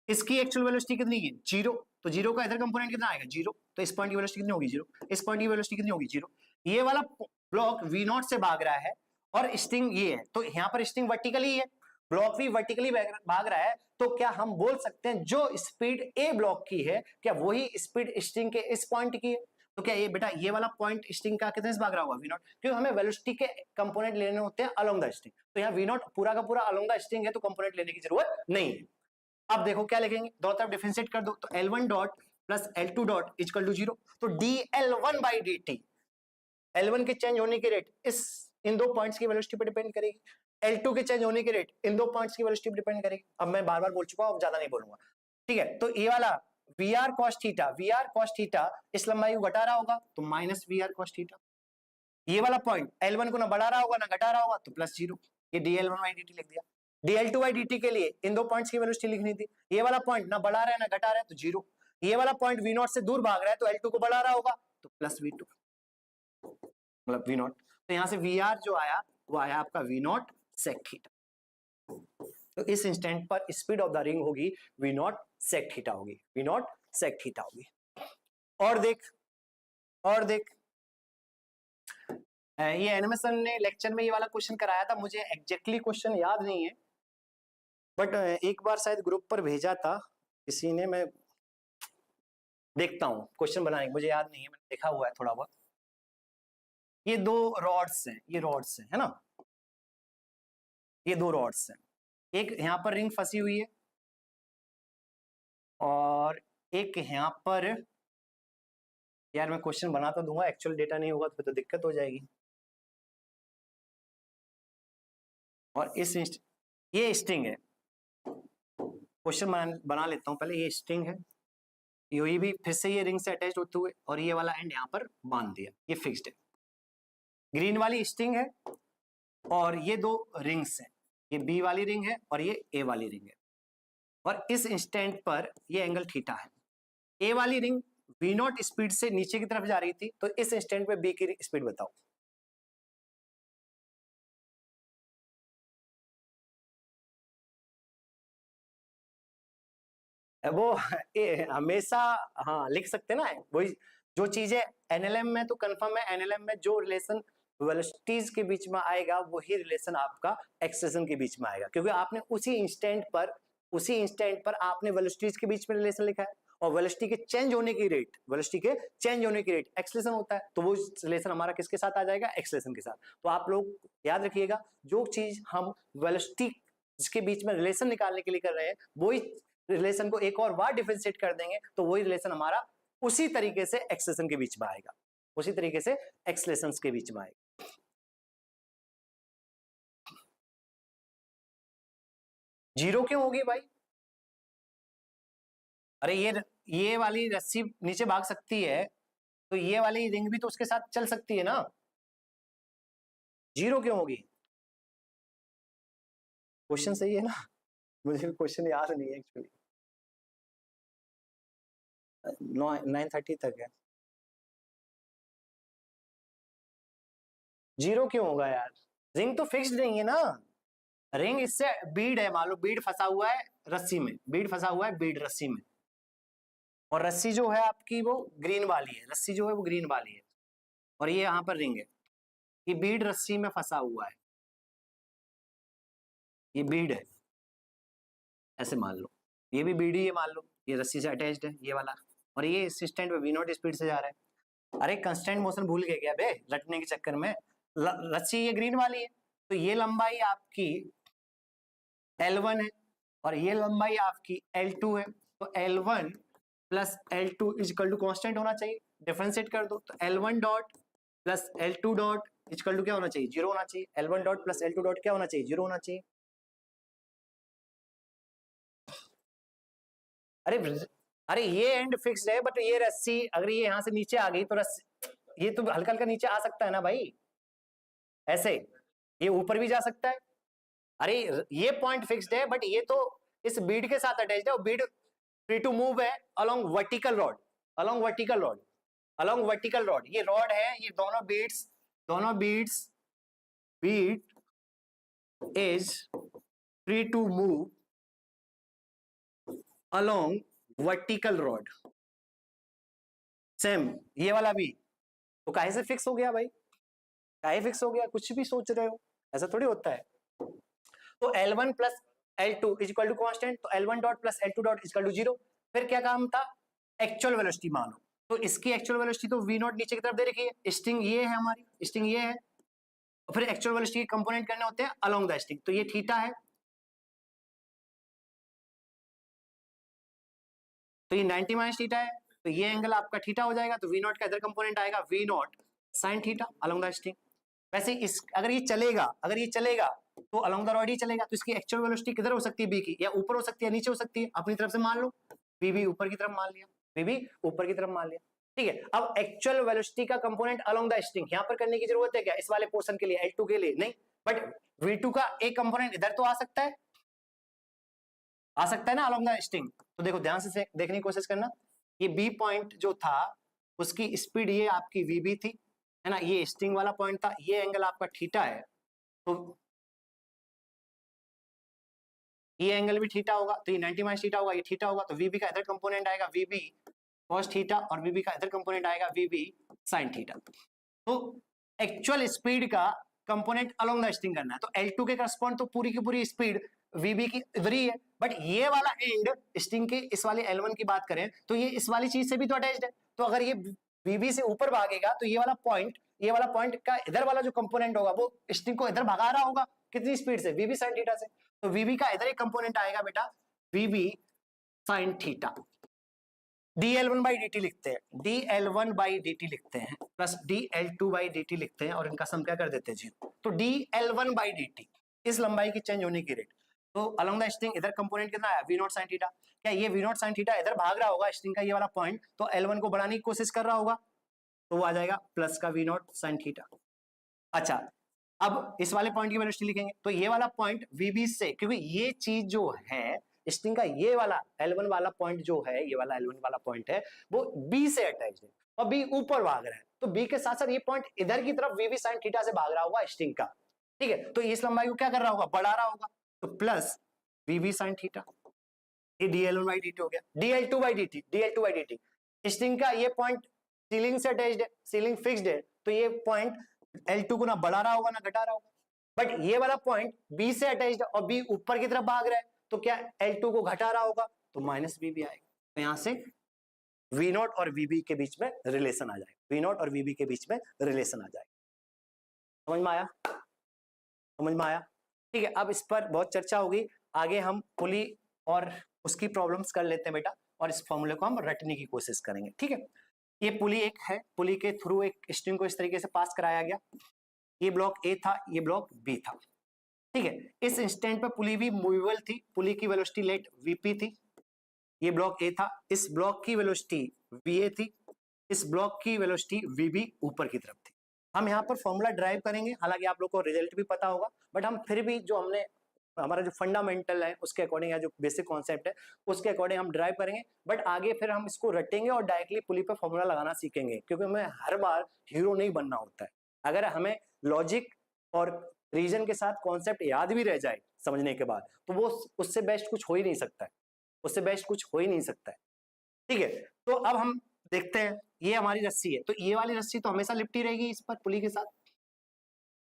इसकी एक्चुअल वेलोसिटी कितनी है, जीरो, तो जीरो का इधर कंपोनेंट कितना आएगा, जीरो, तो इस पॉइंट की वेलोसिटी कितनी होगी, जीरो, इस पॉइंट की वेलोसिटी कितनी होगी, जीरो। ये वाला ब्लॉक वी नॉट से भाग रहा है और स्ट्रिंग ये है, तो यहाँ पर स्ट्रिंग वर्टिकली है, ब्लॉक भी वर्टिकली भाग रहा है, तो क्या हम बोल सकते हैं जो स्पीड ए ब्लॉक की है क्या वही स्पीड स्ट्रिंग के इस पॉइंट की है। तो क्या ये बेटा ये वाला पॉइंट स्ट्रिंग का कितने से भाग रहा होगा, वी नॉट, क्योंकि हमें वेलोसिटी के कंपोनेंट लेने होते हैं अलोंग द स्ट्रिंग, तो यहाँ वी नॉट पूरा का पूरा अलोंग द स्ट्रिंग है, तो कंपोनेंट लेने की जरूरत नहीं है। अब देखो क्या लिखेंगे, दोनों तरफ डिफरेंशिएट कर दो, तो L1 dot plus L2 dot equal to zero, तो dL1 बाई dt, L1 के चेंज होने की रेट इस इन दो पॉइंट्स की वेलोसिटी पर डिपेंड करेगी, L2 के चेंज होने की रेट इन दो पॉइंट्स की वेलोसिटी पर डिपेंड करेगी। अब मैं बार बार बोल चुका हूं, अब ज्यादा नहीं बोलूंगा, ठीक है। तो ये वाला VR cos थीटा इस लंबाई को घटा रहा होगा तो माइनस VR cos थीटा, ये वाला पॉइंट L1 को ना बढ़ा रहा होगा ना घटा रहा होगा तो प्लस जीरो, ये dL1 बाई dt लिख दिया। dL2 बाई dt के लिए इन दो पॉइंट्स की वेलोसिटी लिखनी थी, ये वाला पॉइंट ना बढ़ा रहा है ना घटा रहा है तो जीरो, ये वाला पॉइंट V0 से दूर भाग रहा है तो L2 को बढ़ा रहा होगा तो प्लस V2, मतलब V0, तो यहां से VR जो आया वो आया आपका V0 sec थीटा। तो इस इंस्टेंट पर स्पीड ऑफ द रिंग होगी V0 sec थीटा होगी, V0 sec थीटा होगी। और देख ये एनिमेशन ने लेक्चर में ये वाला क्वेश्चन कराया था, मुझे एग्जैक्टली क्वेश्चन याद नहीं है, बट एक बार शायद ग्रुप पर भेजा था किसी ने, मैं देखता हूँ क्वेश्चन बनाने, मुझे याद नहीं है, मैंने देखा हुआ है थोड़ा बहुत। ये दो रॉड्स हैं, ये रॉड्स हैं, है ना, ये दो रॉड्स हैं, एक यहाँ पर रिंग फंसी हुई है और एक यहाँ पर, यार मैं क्वेश्चन बना तो दूंगा, एक्चुअल डेटा नहीं होगा तो फिर तो दिक्कत हो जाएगी। और ये स्ट्रिंग है, क्वेश्चन बना लेता हूँ पहले, ये स्ट्रिंग है, ये भी फिर से ये रिंग से अटैच होते हुए और ये वाला एंड यहाँ पर बांध दिया, ये फिक्स्ड है, ग्रीन वाली स्ट्रिंग है और ये दो रिंग्स हैं, ये बी वाली रिंग है और ये ए वाली रिंग है, और इस इंस्टेंट पर ये एंगल थीटा है। ए वाली रिंग V0 स्पीड से नीचे की तरफ जा रही थी, तो इस इंस्टेंट पे बी की स्पीड बताओ। वो हमेशा, हाँ लिख सकते ना, वही जो चीजें एनएलएम में तो कंफर्म है, एनएलएम में जो रिलेशन वेलोसिटीज के बीच में आएगा वही रिलेशन आपका एक्सेलेरेशन के बीच में आएगा, क्योंकि आपने उसी इंस्टेंट पर आपने वेलोसिटीज के बीच में रिलेशन लिखा है, और वेलोसिटी के चेंज होने की रेट एक्सेलेरेशन होता है, तो वो रिलेशन हमारा किसके साथ आ जाएगा, एक्सेलेरेशन के साथ। तो आप लोग याद रखिएगा, जो चीज हम वेलोसिटी के बीच में रिलेशन निकालने के लिए कर रहे हैं, वही रिलेशन को एक और बार डिफरेंशिएट कर देंगे तो वही रिलेशन हमारा उसी तरीके से एक्सेलेरेशन के बीच में आएगा, उसी तरीके से एक्सेलेरेशन के बीच में आएगा। जीरो क्यों होगी भाई, अरे ये वाली रस्सी नीचे भाग सकती है तो ये वाली रिंग भी तो उसके साथ चल सकती है ना, जीरो क्यों होगी, क्वेश्चन सही है ना, मुझे क्वेश्चन याद नहीं है एक्चुअली, 9:30 तक है, जीरो क्यों होगा यार, रिंग तो फिक्स्ड नहीं है ना, रिंग इससे बीड है, मान लो बीड फंसा हुआ है रस्सी में, बीड फंसा हुआ है बीड रस्सी में, और रस्सी जो है आपकी वो ग्रीन वाली है, रस्सी जो है वो ग्रीन वाली है, और ये यहाँ पर रिंग है, ये बीड रस्सी में फंसा हुआ है, ये बीड है, ऐसे मान लो, ये भी बीड ही है मान लो, ये रस्सी से अटैच्ड है ये वाला, और ये असिस्टेंट पे V0 स्पीड से जा रहा है। अरे कंस्टेंट मोशन भूल गए क्या बे रटने के चक्कर में, रस्सी ये ग्रीन वाली है, तो ये लंबाई आपकी L1 है और ये लंबाई आपकी L2 है, तो L1 plus L2 equal to constant होना चाहिए, डिफरेंशिएट कर दो, तो L1 dot plus L2 dot equal to क्या होना चाहिए, जीरो होना चाहिए, L1 dot plus L2 dot क्या होना चाहिए, जीरो होना चाहिए। अरे ये एंड फिक्स्ड है, बट ये रस्सी अगर ये यहाँ से नीचे आ गई तो रस्सी, ये तो हल्का हल्का नीचे आ सकता है ना भाई, ऐसे ये ऊपर भी जा सकता है। अरे ये पॉइंट फिक्स्ड है, बट ये तो इस बीड के साथ अटैच्ड है और बीड फ्री टू मूव है along vertical rod, along vertical rod, along vertical rod. ये रॉड है, ये दोनों beads bead is free to move along vertical rod. Same ये वाला भी तो काहे से फिक्स हो गया भाई, काहे फिक्स हो गया, कुछ भी सोच रहे हो, ऐसा थोड़ी होता है। तो L1 plus L2 is equal to constant, तो L1 dot plus L2 dot is equal to 0। फिर क्या काम था, एक्चुअल वेलोसिटी मानो, तो इसकी एक्चुअल वेलोसिटी तो V नॉट नीचे की तरफ दे रखी है, स्ट्रिंग ये है हमारी, स्ट्रिंग ये है, फिर एक्चुअल वेलोसिटी के कंपोनेंट करने होते हैं अलोंग द स्ट्रिंग, तो ये थीटा है, तो ये 90 माइनस थीटा है, तो ये एंगल आपका थीटा हो जाएगा, तो V नॉट का इधर कंपोनेंट आएगा V not sine theta along the string. वैसे इस अगर ये चलेगा तो अलोंग द रॉड ही चलेगा, तो इसकी एक्चुअल वेलोसिटी किधर हो सकती है, बी की, या ऊपर हो सकती है नीचे हो सकती है, अपनी तरफ से मान लो, बी ऊपर की तरफ मान लिया, बी ऊपर की तरफ मान लिया, ठीक है। अब एक्चुअल वेलोसिटी का कंपोनेंट अलोंग द स्ट्रिंग यहां पर करने की जरूरत है क्या, इस वाले पोर्शन के लिए, L2 के लिए नहीं, बट V2 का एक कंपोनेंट इधर तो आ सकता है ना अलोंग द स्ट्रिंग। तो देखो ध्यान से देखने की कोशिश करना, ये बी पॉइंट जो था उसकी स्पीड ये आपकी VB थी, है ना, ये स्ट्रिंग वाला पॉइंट था, ये एंगल आपका थीटा है, तो ये एंगल भी थीटा होगा, तो ये 90 माइनस थीटा होगा, ये थीटा होगा, तो VB का इधर कंपोनेंट आएगा VB cos थीटा और VB का इधर कंपोनेंट आएगा VB sin थीटा। तो एक्चुअल स्पीड का कंपोनेंट अलोंग द स्ट्रिंग करना है, तो L2 के करस्पॉन्ड तो पूरी की पूरी स्पीड VB की इधर ही है, बट ये वाला एंड स्ट्रिंग के इस वाले L1 की बात करें तो ये इस वाली चीज से भी तो अटैच्ड है, तो अगर ये VB से ऊपर भागेगा तो ये वाला पॉइंट का इधर वाला जो कंपोनेंट होगा वो स्ट्रिंग को इधर भगा रहा होगा, कितनी स्पीड से, VB sin थीटा से, तो VB का इधर एक कंपोनेंट आएगा बेटा VB sin theta. dl1 by dt लिखते हैं, dl1 बाई dt लिखते हैं प्लस dl2 बाई dt लिखते हैं और इनका सम क्या कर देते हैं 0। तो dl1 बाई dt इस लंबाई की चेंज होने की रेट, तो अलोंग द स्ट्रिंग इधर कंपोनेंट कितना है V नॉट साइन थीटा, क्या ये V नॉट साइन थीटा इधर भाग रहा होगा स्ट्रिंग का ये वाला पॉइंट, तो L1 को बढ़ाने की कोशिश कर रहा होगा, तो वो आ जाएगा प्लस का V नॉट साइन थीटा। अच्छा अब इस वाले पॉइंट की वेलोसिटी लिखेंगे, तो ये वाला पॉइंट VB से, क्योंकि ये चीज जो है स्ट्रिंग का ये वाला L1 वाला पॉइंट जो है, ये वाला L1 वाला पॉइंट है वो B से अटैच्ड है और B ऊपर भाग रहा है, तो B के साथ साथ ये पॉइंट इधर की तरफ VB sin थीटा से भाग रहा होगा स्ट्रिंग का, ठीक है, तो इस लंबाई को क्या कर रहा होगा, बढ़ा रहा होगा, तो प्लस VB sin थीटा, ये dl1 बाई dt हो गया, dl2 बाई dt स्ट्रिंग का ये पॉइंट सीलिंग से अटैच्ड है, सीलिंग फिक्स्ड है, तो ये पॉइंट L2 को ना बढ़ा रहा होगा ना घटा रहा होगा, बट ये वाला पॉइंट B से अटैच्ड है और B ऊपर की तरफ भाग रहा है, तो क्या L2 को घटा रहा होगा, तो माइनस B भी आएगा, तो यहां से V नॉट और VB के बीच में रिलेशन आ जाएगा, V नॉट और VB के बीच में रिलेशन आ जाएगा, समझ में आया, ठीक है। अब इस पर बहुत चर्चा होगी, आगे हम पुली और उसकी प्रॉब्लम्स कर लेते हैं बेटा, और इस फॉर्मूले को हम रटने की कोशिश करेंगे, ठीक है। ये पुली एक है, पुली के थ्रू एक स्ट्रिंग को इस तरीके से पास कराया गया, ये ब्लॉक A था, ये ब्लॉक B था, ठीक है। इस इंस्टेंट पे पुली भी मूवेबल थी, पुली की वेलोसिटी लेट VP थी, ये ब्लॉक A था, इस ब्लॉक की वेलोसिटी VA थी, इस ब्लॉक की वेलोसिटी VB ऊपर की तरफ थी। हम यहाँ पर फॉर्मूला ड्राइव करेंगे, हालांकि आप लोग को रिजल्ट भी पता होगा, बट हम फिर भी जो हमारा जो फंडामेंटल है उसके अकॉर्डिंग या जो बेसिक कॉन्सेप्ट है उसके अकॉर्डिंग हम ड्राइव करेंगे, बट आगे फिर हम इसको रटेंगे और डायरेक्टली पुली पे फॉर्मूला लगाना सीखेंगे, क्योंकि हमें हर बार हीरो नहीं बनना होता है। अगर हमें लॉजिक और रीजन के साथ कॉन्सेप्ट याद भी रह जाए समझने के बाद, तो वो उससे बेस्ट कुछ हो ही नहीं सकता है, उससे बेस्ट कुछ हो ही नहीं सकता है, ठीक है। तो अब हम देखते हैं, ये हमारी रस्सी है, तो ये वाली रस्सी तो हमेशा लिपटी रहेगी इस पर पुली के साथ,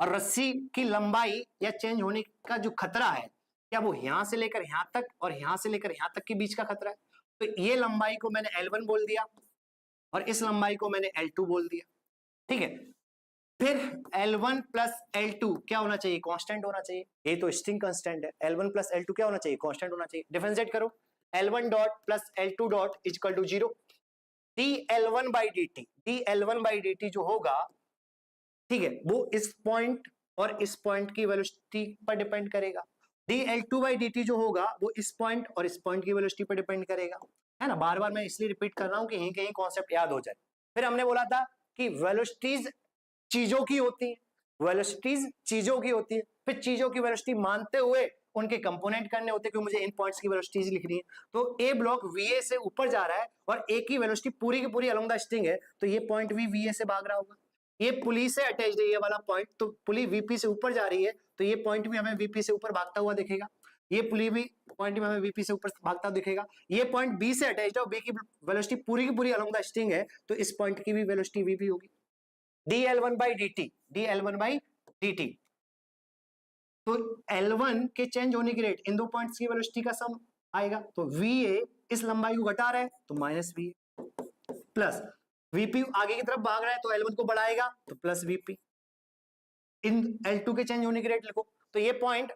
और रस्सी की लंबाई या चेंज होने का जो खतरा है, क्या वो यहां से लेकर यहां तक और यहां से लेकर यहां तक के बीच का खतरा है, तो ये लंबाई को मैंने L1 बोल दिया और इस लंबाई को मैंने L2 बोल दिया, ठीक है। फिर L1 प्लस L2 क्या होना चाहिए, कांस्टेंट होना चाहिए, ये तो स्ट्रिंग कांस्टेंट है, L1 प्लस L2 क्या होना चाहिए, कांस्टेंट होना चाहिए। डिफरेंशिएट करो, L1 dot plus L2 dot is equal to 0, dl1 by dt जो होगा, ठीक है, वो इस पॉइंट और इस पॉइंट की वेलोसिटी पर डिपेंड करेगा, dl2 बाई dt जो होगा वो इस पॉइंट और इस पॉइंट की वेलोसिटी पर डिपेंड करेगा, है ना। बार बार मैं इसलिए रिपीट कर रहा हूं कि कहीं कहीं कॉन्सेप्ट याद हो जाए। फिर हमने बोला था कि वेलोसिटीज चीजों की होती है, वेलोसिटीज चीजों की होती है, फिर चीजों की वेलोसिटी मानते हुए उनके कंपोनेंट करने होते हैं, क्योंकि मुझे इन पॉइंट्स की वेलोसिटीज लिखनी है। तो ए ब्लॉक वीए से ऊपर जा रहा है और ए की वेलोसिटी पूरी की पूरी अलोंग द स्ट्रिंग है, तो ये पॉइंट भी वीए से भाग रहा होगा। ये पुली से अटैच्ड है ये वाला पॉइंट, तो पुली वीपी से ऊपर जा रही है, तो ये पॉइंट भी हमें वीपी से ऊपर भागता हुआ दिखेगा। ये पुली भी पॉइंट भी हमें वीपी से ऊपर भागता दिखेगा। ये पॉइंट बी से अटैच्ड है और बी की वेलोसिटी पूरी की पूरी अलोंग द स्ट्रिंग है, तो इस पॉइंट की भी वेलोसिटी वीपी होगी। dl1 by dt, dl1 by dt, तो L1 के चेंज होने की रेट इन दो पॉइंट्स की वेलोसिटी का सम आएगा, तो VA इस लंबाई को घटा रहा है तो माइनस VA, प्लस VP आगे की तरफ भाग रहा है तो L1 को बढ़ाएगा तो प्लस VP। इन L2 के चेंज होने की रेट लिखो, तो ये पॉइंट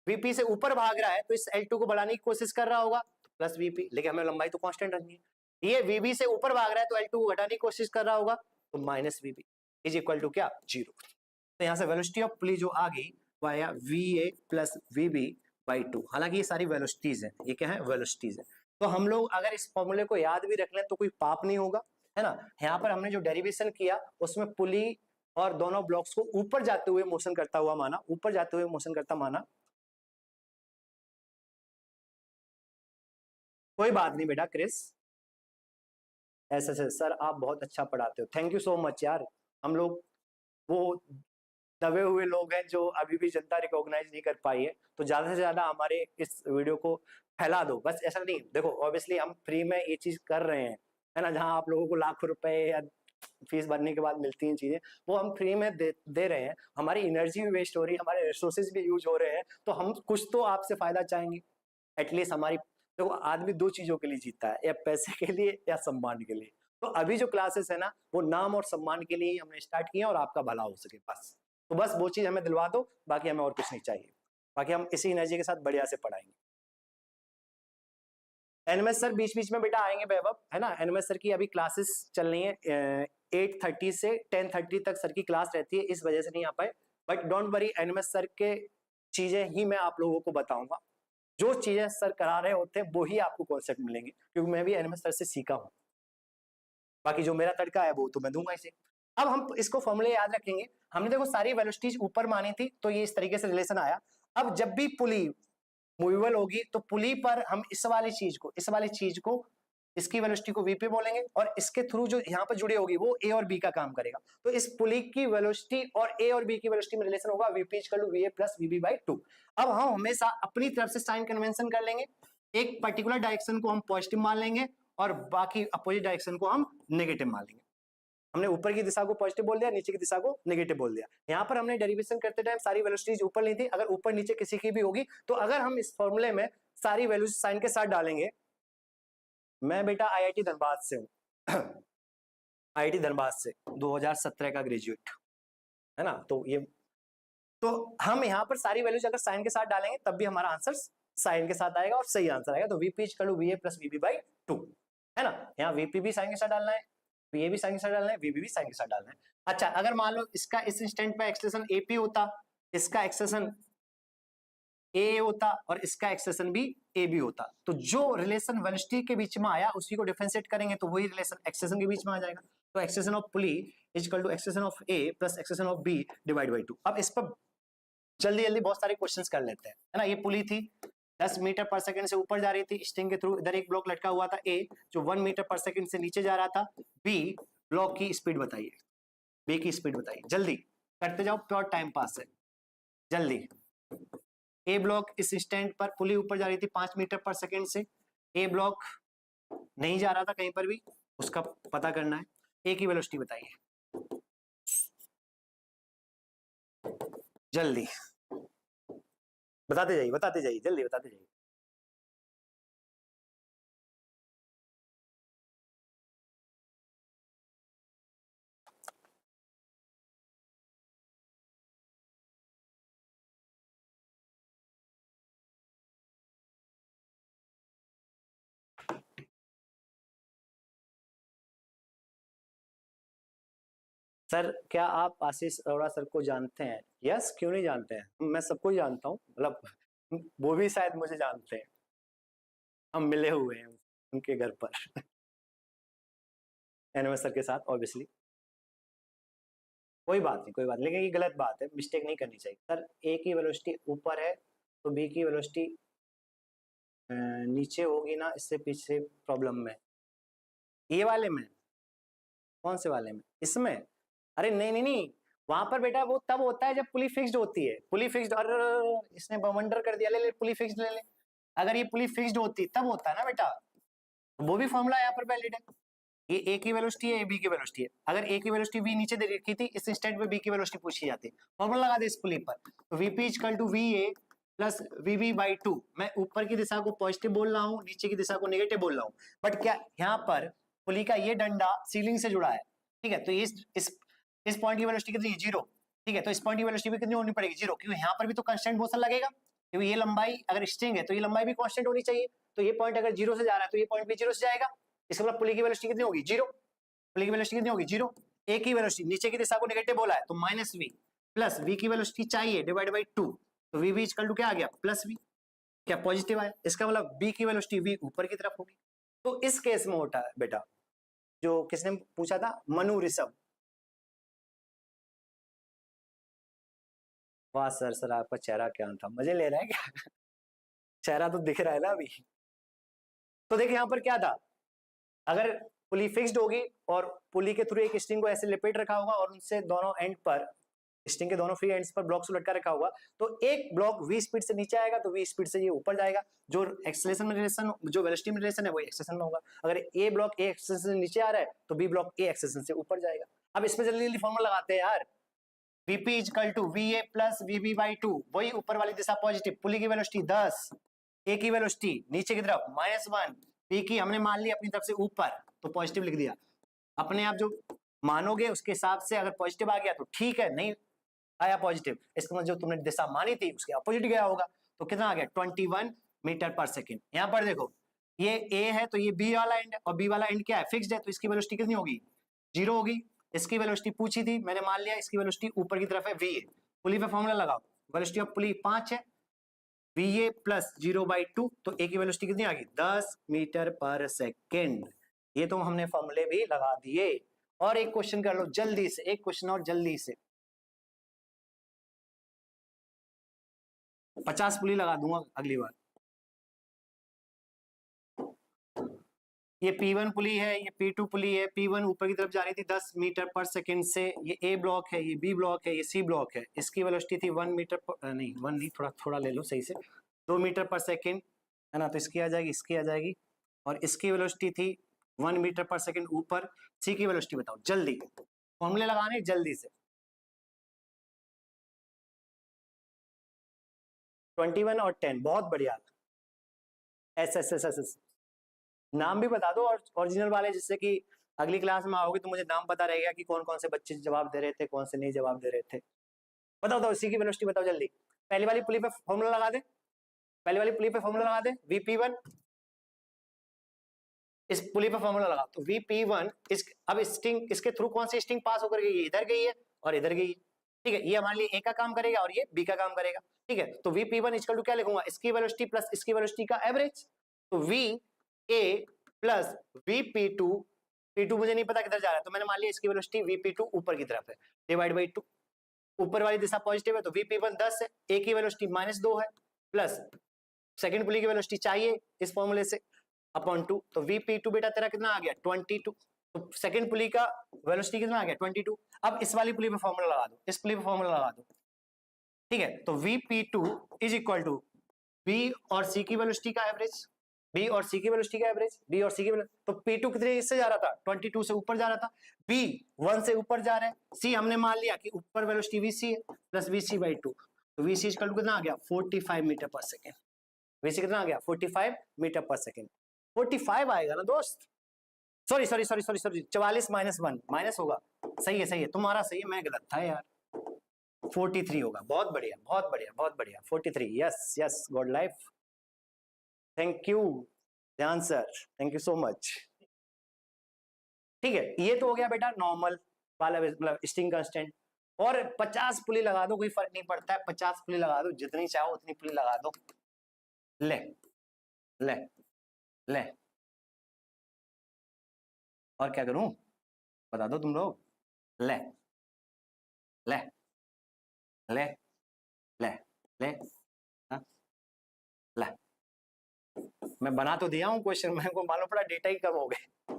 VP से ऊपर भाग रहा है तो इस L2 को बढ़ाने की कोशिश कर रहा होगा तो प्लस VP, लेकिन हमें लंबाई तो कांस्टेंट रखनी है। ये VB से ऊपर भाग रहा है तो L2 को घटाने की कोशिश कर रहा होगा तो minus VB is equal to क्या, 0। तो यहां से वेलोसिटी ऑफ पुली जो आ गई वो आया VA प्लस VB बाई 2। हालांकि ये सारी वेलोसिटीज है, ये क्या है, वेलोसिटीज है। तो हम लोग अगर इस फॉर्मूले को याद भी रख लें तो कोई पाप नहीं होगा, है ना। यहाँ पर हमने जो डेरिवेशन किया उसमें पुली और दोनों ब्लॉक्स को ऊपर जाते हुए मोशन करता हुआ माना, ऊपर जाते हुए मोशन करता माना। कोई बात नहीं बेटा क्रिस, ऐसे सर आप बहुत अच्छा पढ़ाते हो, थैंक यू सो मच यार। हम लोग वो दबे हुए लोग हैं जो अभी भी जनता रिकॉग्नाइज नहीं कर पाई है, तो ज्यादा से ज्यादा हमारे इस वीडियो को फैला दो बस। ऐसा नहीं, देखो ऑब्वियसली हम फ्री में ये चीज कर रहे हैं, है ना, जहां आप लोगों को लाखों रुपए या फीस भरने के बाद मिलती हैं चीजें, वो हम फ्री में दे रहे हैं। हमारी एनर्जी भी वेस्ट हो रही है, हमारे रिसोर्सेज भी यूज हो रहे हैं, तो हम कुछ तो आपसे फायदा चाहेंगे एटलीस्ट। हमारी देखो आदमी दो चीजों के लिए जीता है, या पैसे के लिए या सम्मान के लिए। तो अभी जो क्लासेस है ना वो नाम और सम्मान के लिए ही हमने स्टार्ट किया और आपका भला हो सके बस। तो बस वो चीज हमें दिलवा दो, बाकी हमें और कुछ नहीं चाहिए, बाकी हम इसी एनर्जी के साथ बढ़िया से पढ़ाएंगे। एनएमएस सर बीच बीच में बेटा आएंगे वैभव, है ना। एनएमएस सर की अभी क्लासेस चल रही है 8:30 से 10:30 तक सर की क्लास रहती है, इस वजह से नहीं आ पाए। But don't worry, NMS sir के चीजें ही मैं आप लोगों को बताऊंगा, जो चीजें सर करा रहे होते हैं वो ही आपको कॉन्सेप्ट मिलेंगे, क्योंकि मैं भी एनएमएस सर से सीखा हूं। बाकी जो मेरा तड़का है वो तो मैं दूंगा इसे। अब हम इसको फॉर्मूले याद रखेंगे। हमने देखो सारी वेलोसिटीज ऊपर मानी थी, तो ये इस तरीके से रिलेशन आया। अब जब भी पुली मूवेबल होगी तो पुली पर हम इस वाली चीज को इसकी वेलोसिटी को वीपी बोलेंगे, और इसके थ्रू जो यहाँ पर जुड़ी होगी वो ए और बी का काम करेगा। तो इस पुली की वेलोसिटी और ए और बी की वेलोसिटी में रिलेशन होगा VP equal to VA plus VB by 2। अब हम हमेशा अपनी तरफ से साइन कन्वेंशन कर लेंगे, एक पर्टिकुलर डायरेक्शन को हम पॉजिटिव मान लेंगे और बाकी अपोजिट डायरेक्शन को हम नेगेटिव मान लेंगे। हमने ऊपर की दिशा को पॉजिटिव बोल दिया, नीचे की दिशा को नेगेटिव बोल दिया। यहाँ पर हमने डेरिवेशन करते टाइम सारी वेलोसिटीज ऊपर ली थी, अगर ऊपर नीचे किसी की भी होगी तो अगर हम इस फॉर्मूले में सारी वैल्यूज साइन के साथ डालेंगे। मैं बेटा आईआईटी धनबाद से हूँ आईआईटी धनबाद से 2017 का ग्रेजुएट, है ना। तो हम यहाँ पर सारी वैल्यूज अगर साइन के साथ डालेंगे तब भी हमारा आंसर साइन के साथ आएगा और सही आंसर आएगा। तो VP equal to VA plus VB by 2, है ना। यहाँ वीपी भी साइन के साथ डालना है, वीए भी साइन के साथ डालना है, वीबी भी साइन के साथ डालना है। अच्छा, अगर मान लो इसका इस इंस्टेंट पे एक्सलेशन एपी होता, इसका एक्सलेशन ए होता और इसका एक्सलेशन भी ए बी होता, तो जो रिलेशन वेलोसिटी के बीच में आया उसी को डिफरेंशिएट करेंगे तो वही रिलेशन एक्सलेशन के बीच में आ जाएगा। तो acceleration of pulley is equal to acceleration of A plus acceleration of B divide by 2। अब इस पर जल्दी जल्दी बहुत सारे क्वेश्चंस कर लेते हैं, है ना। ये पुली थी 10 मीटर पर सेकंड से ऊपर जा रही थी स्ट्रिंग के थ्रू, इधर एक ब्लॉक लटका हुआ था ए जो 1 मीटर पर सेकंड से नीचे जा रहा था। बी ब्लॉक की स्पीड बताइए, बी की स्पीड बताइए, जल्दी करते जाओ, प्योर टाइम पास है, जल्दी। ए ब्लॉक इस इंस्टेंट पर पुली ऊपर जा रही थी 5 मीटर पर सेकंड से, ए ब्लॉक नहीं जा रहा था कहीं पर भी, उसका पता करना है। ए की वेलोसिटी बताइए जल्दी, बताते जाइए जल्दी बताते जाइए। सर क्या आप आशीष अरोड़ा सर को जानते हैं? यस, क्यों नहीं जानते हैं, मैं सबको जानता हूँ, मतलब वो भी शायद मुझे जानते हैं, हम मिले हुए हैं उनके घर पर एनएमएस सर के साथ ऑब्वियसली। कोई बात नहीं, कोई बात नहीं, लेकिन ये गलत बात है, मिस्टेक नहीं करनी चाहिए सर। ए की वेलोसिटी ऊपर है तो बी की वेलोसिटी नीचे होगी ना, इससे पीछे प्रॉब्लम में। ये वाले में? कौन से वाले में? इसमें? अरे नहीं नहीं नहीं, वहां पर बेटा वो तब होता है जब पुली फिक्स्ड होती है। पुली फिक्स्ड, और इसने बवंडर कर दिया, ले ले पुली फिक्स्ड ले ले। अगर ये पुली फिक्स्ड होती तब होता है ना बेटा, वो भी फॉर्मूला यहाँ पर वैलिड है। ये ए की वेलोसिटी है, ये बी की वेलोसिटी है। अगर ए की वेलोसिटी वी नीचे दे रखी थी, इस इंस्टेंट पे बी की वेलोसिटी पूछी जाती, फॉर्मूला लगा दे इस पुली पर, तो VP equal to V A plus VB by 2। मैं ऊपर की दिशा को पॉजिटिव बोल रहा हूँ, नीचे की दिशा को नेगेटिव बोल रहा हूँ, बट क्या यहाँ पर पुली का ये डंडा सीलिंग से जुड़ा है, ठीक है, तो इस पॉइंट की वेलोसिटी कितनी है? 0। ठीक है, तो इस पॉइंट की वेलोसिटी भी कितनी होनी पड़ेगी? 0, क्योंकि यहाँ पर भी तो कांस्टेंट मोशन लगेगा, क्योंकि ये लंबाई अगर स्ट्रिंग है तो ये लंबाई भी कांस्टेंट होनी चाहिए। तो ये पॉइंट अगर 0 से जा रहा है तो ये पॉइंट भी 0 से जाएगा, इसका मतलब पुली की वेलोसिटी कितनी होगी? 0। पुली की वेलोसिटी कितनी होगी? 0। ए की वेलोसिटी नीचे की दिशा को नेगेटिव बोला है तो माइनस वी, प्लस वी की वेलोसिटी चाहिए डिवाइड बाई 2, तो वी भी इक्वल टू क्या आ गया? Plus we. क्या पॉजिटिव आया? इसका मतलब बी की वेलोसिटी वी ऊपर की तरफ होगी। तो इस केस में होता है बेटा, जो किसने पूछा था? मनु ऋषभ। वाह सर, सर आपका चेहरा क्या था, मजे ले रहा है क्या? चेहरा तो दिख रहा है ना अभी। तो देखिए यहाँ पर क्या था, अगर पुली फिक्स्ड होगी और पुली के थ्रू एक स्ट्रिंग को ऐसे लिपेट रखा होगा और उनसे दोनों एंड पर, स्ट्रिंग के दोनों फ्री एंड्स पर ब्लॉक से लटका रखा होगा, तो एक ब्लॉक v स्पीड से नीचे आएगा तो v स्पीड से ये ऊपर जाएगा। जो एक्सेलरेशन में रिलेशन, जो वेलोसिटी में रिलेशन है वो एक्सेलरेशन में होगा। अगर ए ब्लॉक ए एक्सेलरेशन से नीचे आ रहा है तो बी ब्लॉक ए एक्सेलरेशन से ऊपर जाएगा। अब इसमें जल्दी जल्दी फॉर्मूला लगाते हैं यार। vp equal to va plus vb by 2, वही ऊपर वाली दिशा पॉजिटिव, पुली की वेलोसिटी 10, ए की वेलोसिटी नीचे की तरफ -1, पी की हमने मान ली अपनी तरफ से ऊपर तो पॉजिटिव लिख दिया। अपने आप जो मानोगे उसके हिसाब से, अगर पॉजिटिव आ गया तो ठीक है, नहीं आया पॉजिटिव, इसका मतलब जो तुमने दिशा मानी थी उसके अपोजिट गया होगा। तो कितना आ गया? 21 मीटर पर सेकेंड। यहाँ पर देखो, ये ए है तो ये बी वाला एंड है, और बी वाला एंड क्या है? फिक्स्ड है, तो इसकी वेलोसिटी कितनी होगी? 0 होगी। इसकी वेलोसिटी पूछी थी, मैंने मान लिया इसकी वेलोसिटी ऊपर की तरफ है, वी है। पुली पे फॉर्मूला लगाओ, वेलोसिटी ऑफ पुली 5 है, वी ए प्लस 0/2, तो ए की वेलोसिटी कितनी आ गई? 10 मीटर पर सेकेंड। ये तो हमने फॉर्मूले भी लगा दिए। और एक क्वेश्चन कर लो जल्दी से, एक क्वेश्चन और जल्दी से। 50 पुली लगा दूंगा अगली बार। ये P1 पुली है, ये P2 पुली है। P1 ऊपर की तरफ जा रही थी 10 मीटर पर सेकंड से, ये A ब्लॉक है, ये B ब्लॉक है, ये C ब्लॉक है। इसकी वेलोसिटी थी 1 मीटर पर, नहीं 1 नहीं, थोड़ा थोड़ा ले लो सही से, 2 मीटर पर सेकंड है ना, तो इसकी आ जाएगी, इसकी आ जाएगी, और इसकी वेलोसिटी थी 1 मीटर पर सेकंड ऊपर। C की वेलोसिटी बताओ जल्दी, फॉर्मूले लगाने जल्दी से। 21 और 10, बहुत बढ़िया। एस, नाम भी बता दो और ओरिजिनल वाले, जिससे कि अगली क्लास में आओगे तो मुझे नाम पता रहेगा कि कौन कौन से बच्चे जवाब दे रहे थे, कौन से नहीं जवाब दे रहे थे। बताओ बताओ, इसी की वेलोसिटी बताओ जल्दी। पहली वाली पुली पे फॉर्मूला लगा दे, पहली वाली पुली पे फॉर्मूला लगा दे, Vp1। इस पुली पे फॉर्मूला लगा तो Vp1 अब स्ट्रिंग, इसके थ्रू कौन सी स्ट्रिंग पास होकर गई है? इधर गई है और इधर गई है, ठीक है। ये हमारे लिए ए का काम करेगा और ये बी का काम करेगा, ठीक है। तो Vp1 इक्वल टू क्या लिखूंगा? इसकी वेलोसिटी प्लस इसकी वेलोसिटी का एवरेज, तो V A plus Vp2, P2 मुझे नहीं पता किधर जा रहा है, तो मैंने मान लिया इसकी वेलोसिटी Vp2 ऊपर की तरफ है, डिवाइड बाई 2, ऊपर वाली दिशा पॉजिटिव है तो Vp1 10 है, ए की वेलोसिटी -2 है, प्लस सेकंड पुली की वेलोसिटी चाहिए इस फॉर्मूले से, अपॉन 2, तो Vp2 बेटा तेरा कितना आ गया? 22। तो सेकंड पुली का वेलोसिटी कितना आ गया? 22। अब इस वाली पुली पे फॉर्मूला लगा दो, इस पुली पे फॉर्मूला लगा दो, ठीक है। तो Vp2 is equal to B और C की वेलोसिटी का एवरेज, B और C की वेलोसिटी का एवरेज, B और C की तो P2 कितने इससे जा रहा था? 22 से ऊपर जा रहा था, B 1 से ऊपर जा रहा है, C हमने मान लिया कि ऊपर वेलोसिटी VC है प्लस VC/2, तो VC इक्वल टू कितना आ गया? 45 मीटर पर सेकेंड। VC कितना आ गया? 45 मीटर पर सेकेंड। 45 आएगा ना दोस्त, sorry sorry sorry sorry sorry, 44 -1 minus होगा, सही है सही है, तुम्हारा सही है, मैं गलत था यार, 43 होगा। बहुत बढ़िया बहुत बढ़िया बहुत बढ़िया, 43। Yes yes, god life, thank you Dhyan sir, thank you so much. ठीक है, ये तो हो गया बेटा नॉर्मल वाला, मतलब स्ट्रिंग कांस्टेंट। और 50 पुली लगा दो, कोई फर्क नहीं पड़ता है, 50 पुली लगा दो, जितनी चाहो उतनी पुली लगा दो। ले ले ले, और क्या करूं बता दो तुम लोग। ले ले ले ले ले हाँ, ले। मैं बना तो दिया हूँ क्वेश्चन, मेरे को मालूम पड़ा डेटा ही कम हो गए,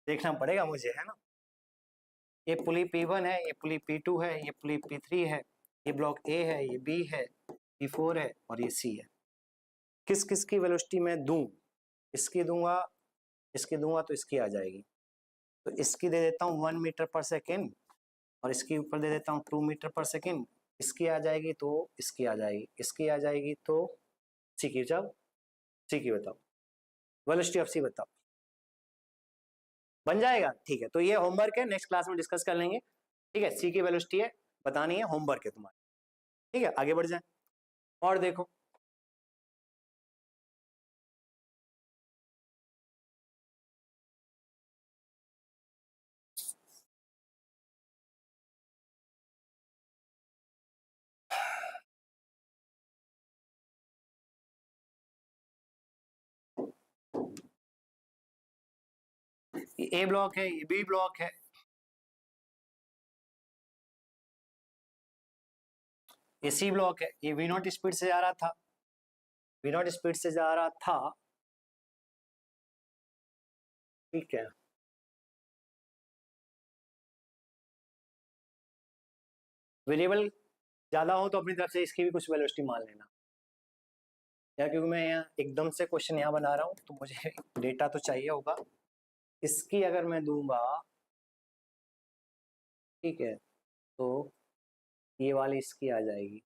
देखना पड़ेगा मुझे, है ना। ये पुली P1 है, ये पुली P2 है, ये पुली P3 है, ये ब्लॉक A है, ये B है, P4 है और ये C है। किस किस की वेलोसिटी मैं दूं? इसकी दूंगा, इसकी दूंगा तो इसकी आ जाएगी, तो इसकी दे देता हूँ 1 मीटर पर सेकेंड और इसके ऊपर दे देता हूँ 2 मीटर पर सेकेंड। इसकी आ जाएगी तो इसकी आ जाएगी, इसकी आ जाएगी तो सी की जाओ, सी की बताओ, वेलोसिटी ऑफ सी बताओ, बन जाएगा। ठीक है, तो ये होमवर्क है, नेक्स्ट क्लास में डिस्कस कर लेंगे। ठीक है, सी की वेलोसिटी है बतानी है, होमवर्क है तुम्हारा। ठीक है, आगे बढ़ जाए और देखो। ये ए ब्लॉक है, ये बी ब्लॉक है, ये सी ब्लॉक है, ये वी नॉट स्पीड से जा रहा था, वी नॉट स्पीड से जा रहा था। ठीक है, वेरिएबल ज्यादा हो तो अपनी तरफ से इसकी भी कुछ वेलोसिटी मान लेना यार, क्योंकि मैं यहाँ एकदम से क्वेश्चन यहाँ बना रहा हूँ तो मुझे डेटा तो चाहिए होगा। इसकी अगर मैं दूंगा, ठीक है, तो ये वाली इसकी आ जाएगी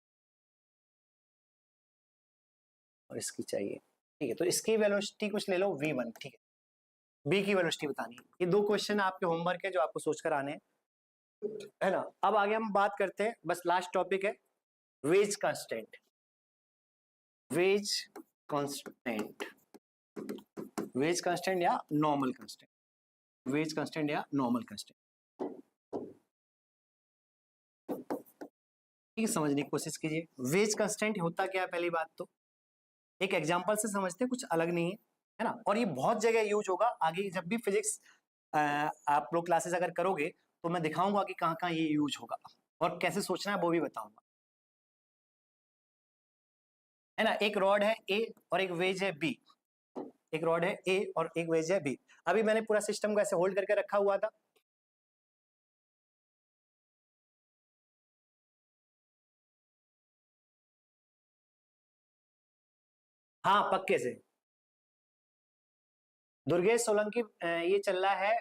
और इसकी चाहिए। ठीक है, तो इसकी वेलोसिटी कुछ ले लो v1। ठीक है, बी की वेलोसिटी बतानी है। ये दो क्वेश्चन आपके होमवर्क है जो आपको सोचकर आने हैं, है ना। अब आगे हम बात करते हैं, बस लास्ट टॉपिक है wedge constant. Wedge constant, wedge constant या नॉर्मल कांस्टेंट, वेज कांस्टेंट या नॉर्मल कांस्टेंट, ठीक है, समझने की कोशिश कीजिए। वेज कांस्टेंट होता क्या है, पहली बात तो एक एग्जांपल से समझते हैं, कुछ अलग नहीं है ना। और ये बहुत जगह यूज होगा आगे, जब भी फिजिक्स आप लोग क्लासेस अगर करोगे तो मैं दिखाऊंगा कि कहाँ कहाँ ये यूज होगा और कैसे सोचना है वो भी बताऊंगा, है ना। एक रॉड है ए और एक वेज है बी, एक रॉड है ए और एक वेज है बी। अभी मैंने पूरा सिस्टम को ऐसे होल्ड करके रखा हुआ था, हाँ पक्के से। दुर्गेश सोलंकी, ये चल रहा है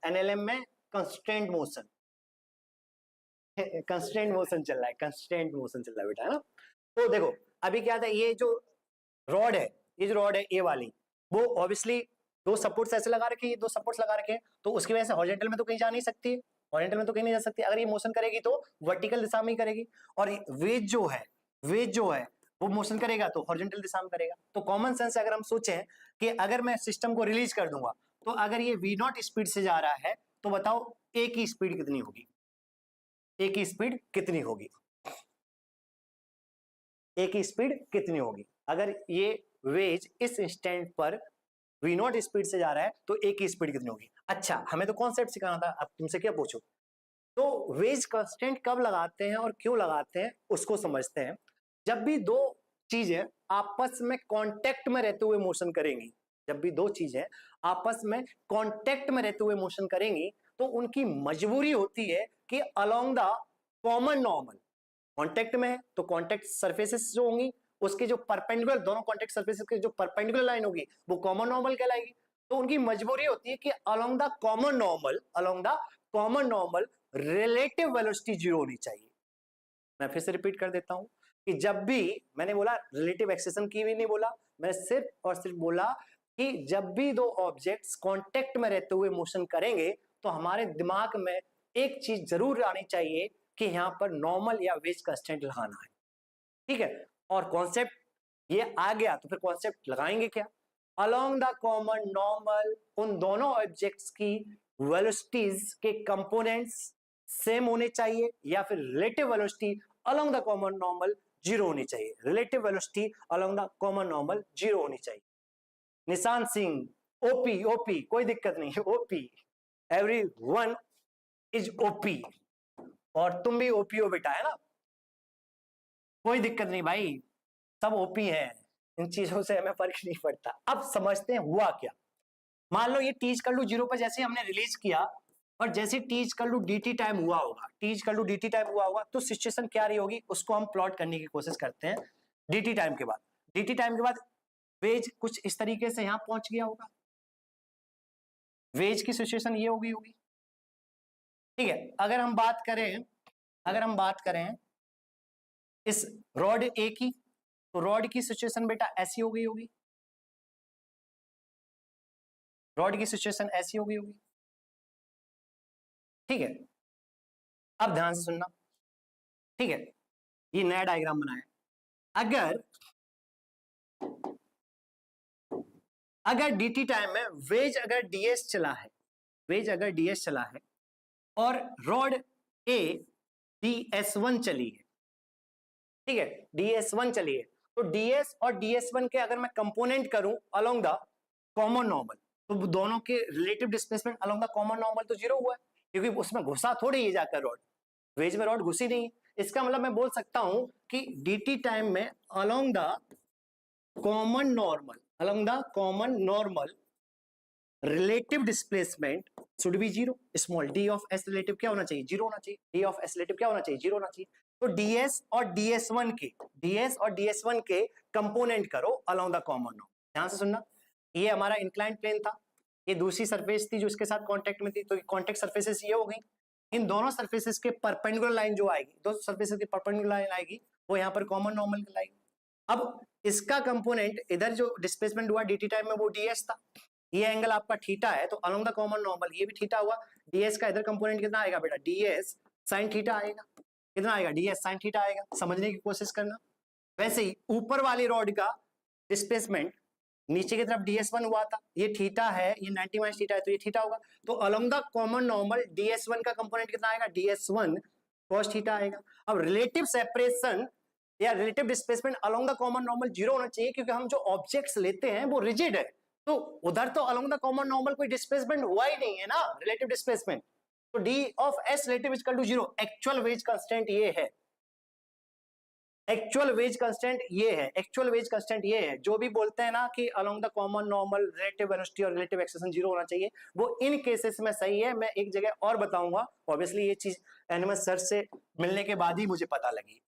एनएलएम में कंस्ट्रेंट मोशन, कंस्ट्रेंट मोशन चल रहा है, कंस्ट्रेंट मोशन चल रहा है बेटा, है ना। तो देखो अभी क्या था, ये जो रॉड है, ये जो रॉड है ए वाली, वो ऑब्वियसली दो सपोर्ट्स ऐसे लगा रखे, ये दो सपोर्ट्स लगा रखे हैं, तो उसकी वजह से हॉरिजॉन्टल में तो कहीं जा नहीं सकती, हॉरिजॉन्टल में तो कहीं नहीं जा सकती। अगर ये मोशन करेगी तो वर्टिकल दिशा में ही करेगी, और वेज जो है, वेज जो है वो मोशन करेगा तो हॉरिजॉन्टल दिशा में करेगा। तो कॉमन सेंस से अगर हम सोचें कि अगर मैं सिस्टम को रिलीज कर दूंगा, तो अगर ये वी नॉट स्पीड से जा रहा है तो बताओ ए की स्पीड कितनी होगी, ए की स्पीड कितनी होगी, ए की स्पीड कितनी होगी। अगर ये वेज इस इंस्टेंट पर वी नॉट स्पीड से जा रहा है तो ए की स्पीड कितनी होगी। अच्छा, हमें तो कॉन्सेप्ट सिखाना था, अब तुमसे क्या पूछो। तो वेज कांस्टेंट कब लगाते हैं और क्यों लगाते हैं उसको समझते हैं। जब भी दो चीजें आपस में कांटेक्ट में रहते हुए मोशन करेंगी, जब भी दो चीजें आपस में कांटेक्ट में रहते हुए मोशन करेंगी, तो उनकी मजबूरी होती है कि along the common normal, contact में है तो कांटेक्ट सरफेसेस जो होंगी उसकी जो परपेंडिकुलर, दोनों कांटेक्ट सरफेसेस की जो परपेंडिकुलर लाइन होगी वो कॉमन नॉर्मल कहलाएगी। तो उनकी मजबूरी होती है कि along the common normal, along the common normal relative velocity zero होनी चाहिए। मैं फिर से रिपीट कर देता हूं कि जब भी मैंने बोला, रिलेटिव एक्सेशन की भी नहीं बोला, मैं सिर्फ और सिर्फ बोला कि जब भी दो ऑब्जेक्ट्स कांटेक्ट में रहते हुए मोशन करेंगे तो हमारे दिमाग में एक चीज जरूर आनी चाहिए कि यहां पर नॉर्मल या वेज कांस्टेंट लगाना है। ठीक है, और कॉन्सेप्ट ये आ गया तो फिर कॉन्सेप्ट लगाएंगे क्या, अलोंग द कॉमन नॉर्मल उन दोनों ऑब्जेक्ट्स की वेलोसिटीज के कंपोनेंट्स सेम होने चाहिए, या फिर relative velocity along the common normal zero होनी चाहिए, relative velocity along the common normal zero होनी चाहिए। निशान सिंह ओपी, ओपी कोई दिक्कत नहीं है, OP every one is OP, और तुम भी ओपी हो बेटा, है ना, कोई दिक्कत नहीं भाई, सब ओपी है, इन चीजों से हमें फर्क नहीं पड़ता। अब समझते हैं हुआ क्या। मान लो ये टीच कर लू 0 पर जैसे हमने रिलीज किया, और जैसे टीच कर लू dt टाइम हुआ होगा, टीच कर लू dt टाइम हुआ होगा, तो सिचुएशन क्या रही होगी उसको हम प्लॉट करने की कोशिश करते हैं। dt टाइम के बाद, dt टाइम के बाद वेज कुछ इस तरीके से यहां पहुंच गया होगा, वेज की सिचुएशन ये होगी ठीक है। अगर हम बात करें इस रॉड ए की, तो रॉड की सिचुएशन बेटा ऐसी हो गई होगी, रॉड की सिचुएशन ऐसी हो गई होगी, ठीक है। अब ध्यान से सुनना, ठीक है, ये नया डायग्राम बनाया। अगर dt टाइम में वेज अगर ds चला है, वेज अगर ds चला है और रॉड a ds1 चली है, ठीक है, ds1 चली है, तो ds और ds1 के अगर मैं कंपोनेंट करूं अलोंग द कॉमन नॉर्मल, तो दोनों के relative displacement along the common normal तो जीरो हुआ है, क्योंकि उसमें घुसा थोड़ी ही जाकर रॉड, वेज में रॉड घुसी नहीं है। इसका मतलब मैं बोल सकता हूं कि dt टाइम में along the common normal relative displacement should be zero. Small D of S relative क्या होना चाहिए, जीरो होना चाहिए। डी ऑफ एस रिलेटिव क्या होना चाहिए, जीरो होना चाहिए। तो ds और ds1 के कंपोनेंट करो अलोंग द कॉमन नॉर्मल। ध्यान से सुनना, ये हमारा इंक्लाइंड प्लेन था, ये दूसरी सरफेस थी जो इसके साथ कांटेक्ट में थी, तो कांटेक्ट सरफेसेस ये हो गई। इन दोनों सरफेसेस के परपेंडिकुलर लाइन जो आएगी, दो सरफेसेस की परपेंडिकुलर लाइन आएगी, वो यहाँ पर कॉमन नॉर्मल लाएगी। अब इसका कंपोनेंट इधर जो डिस्प्लेसमेंट हुआ dt टाइम में वो ds था, ये एंगल आपका थीटा है, तो अलोंग द कॉमन नॉर्मल ये भी थीटा हुआ। ds का इधर कंपोनेंट कितना आएगा बेटा, ds sin थीटा आएगा। कितना आएगा, ds sin थीटा आएगा। समझने की कोशिश करना। वैसे ही ऊपर वाली रॉड का डिस्प्लेसमेंट नीचे की तरफ ds1 हुआ था, ये थीटा है, ये 90 माइनस थीटा है, तो ये थीटा होगा। तो along the common normal ds1 का कंपोनेंट कितना आएगा, ds1 cos थीटा आएगा। अब रिलेटिव सेपरेशन या relative displacement along the common normal zero होना चाहिए, क्योंकि हम जो ऑब्जेक्ट्स लेते हैं वो रिजिड है, तो उधर तो अलोंग द कॉमन नॉर्मल कोई डिस्प्लेसमेंट हुआ ही नहीं है ना, रिलेटिव डिस्प्लेसमेंट। तो D of S relative equal to zero. Actual wedge constant ये है, एक्चुअल वेज कांस्टेंट ये है, एक्चुअल वेज कांस्टेंट ये है। जो भी बोलते हैं ना कि along the common normal relative velocity और रिलेटिव एक्सेलेरेशन जीरो होना चाहिए, वो इन केसेस में सही है। मैं एक जगह और बताऊंगा, ऑब्वियसली ये चीज एनिमस सर से मिलने के बाद ही मुझे पता लगी,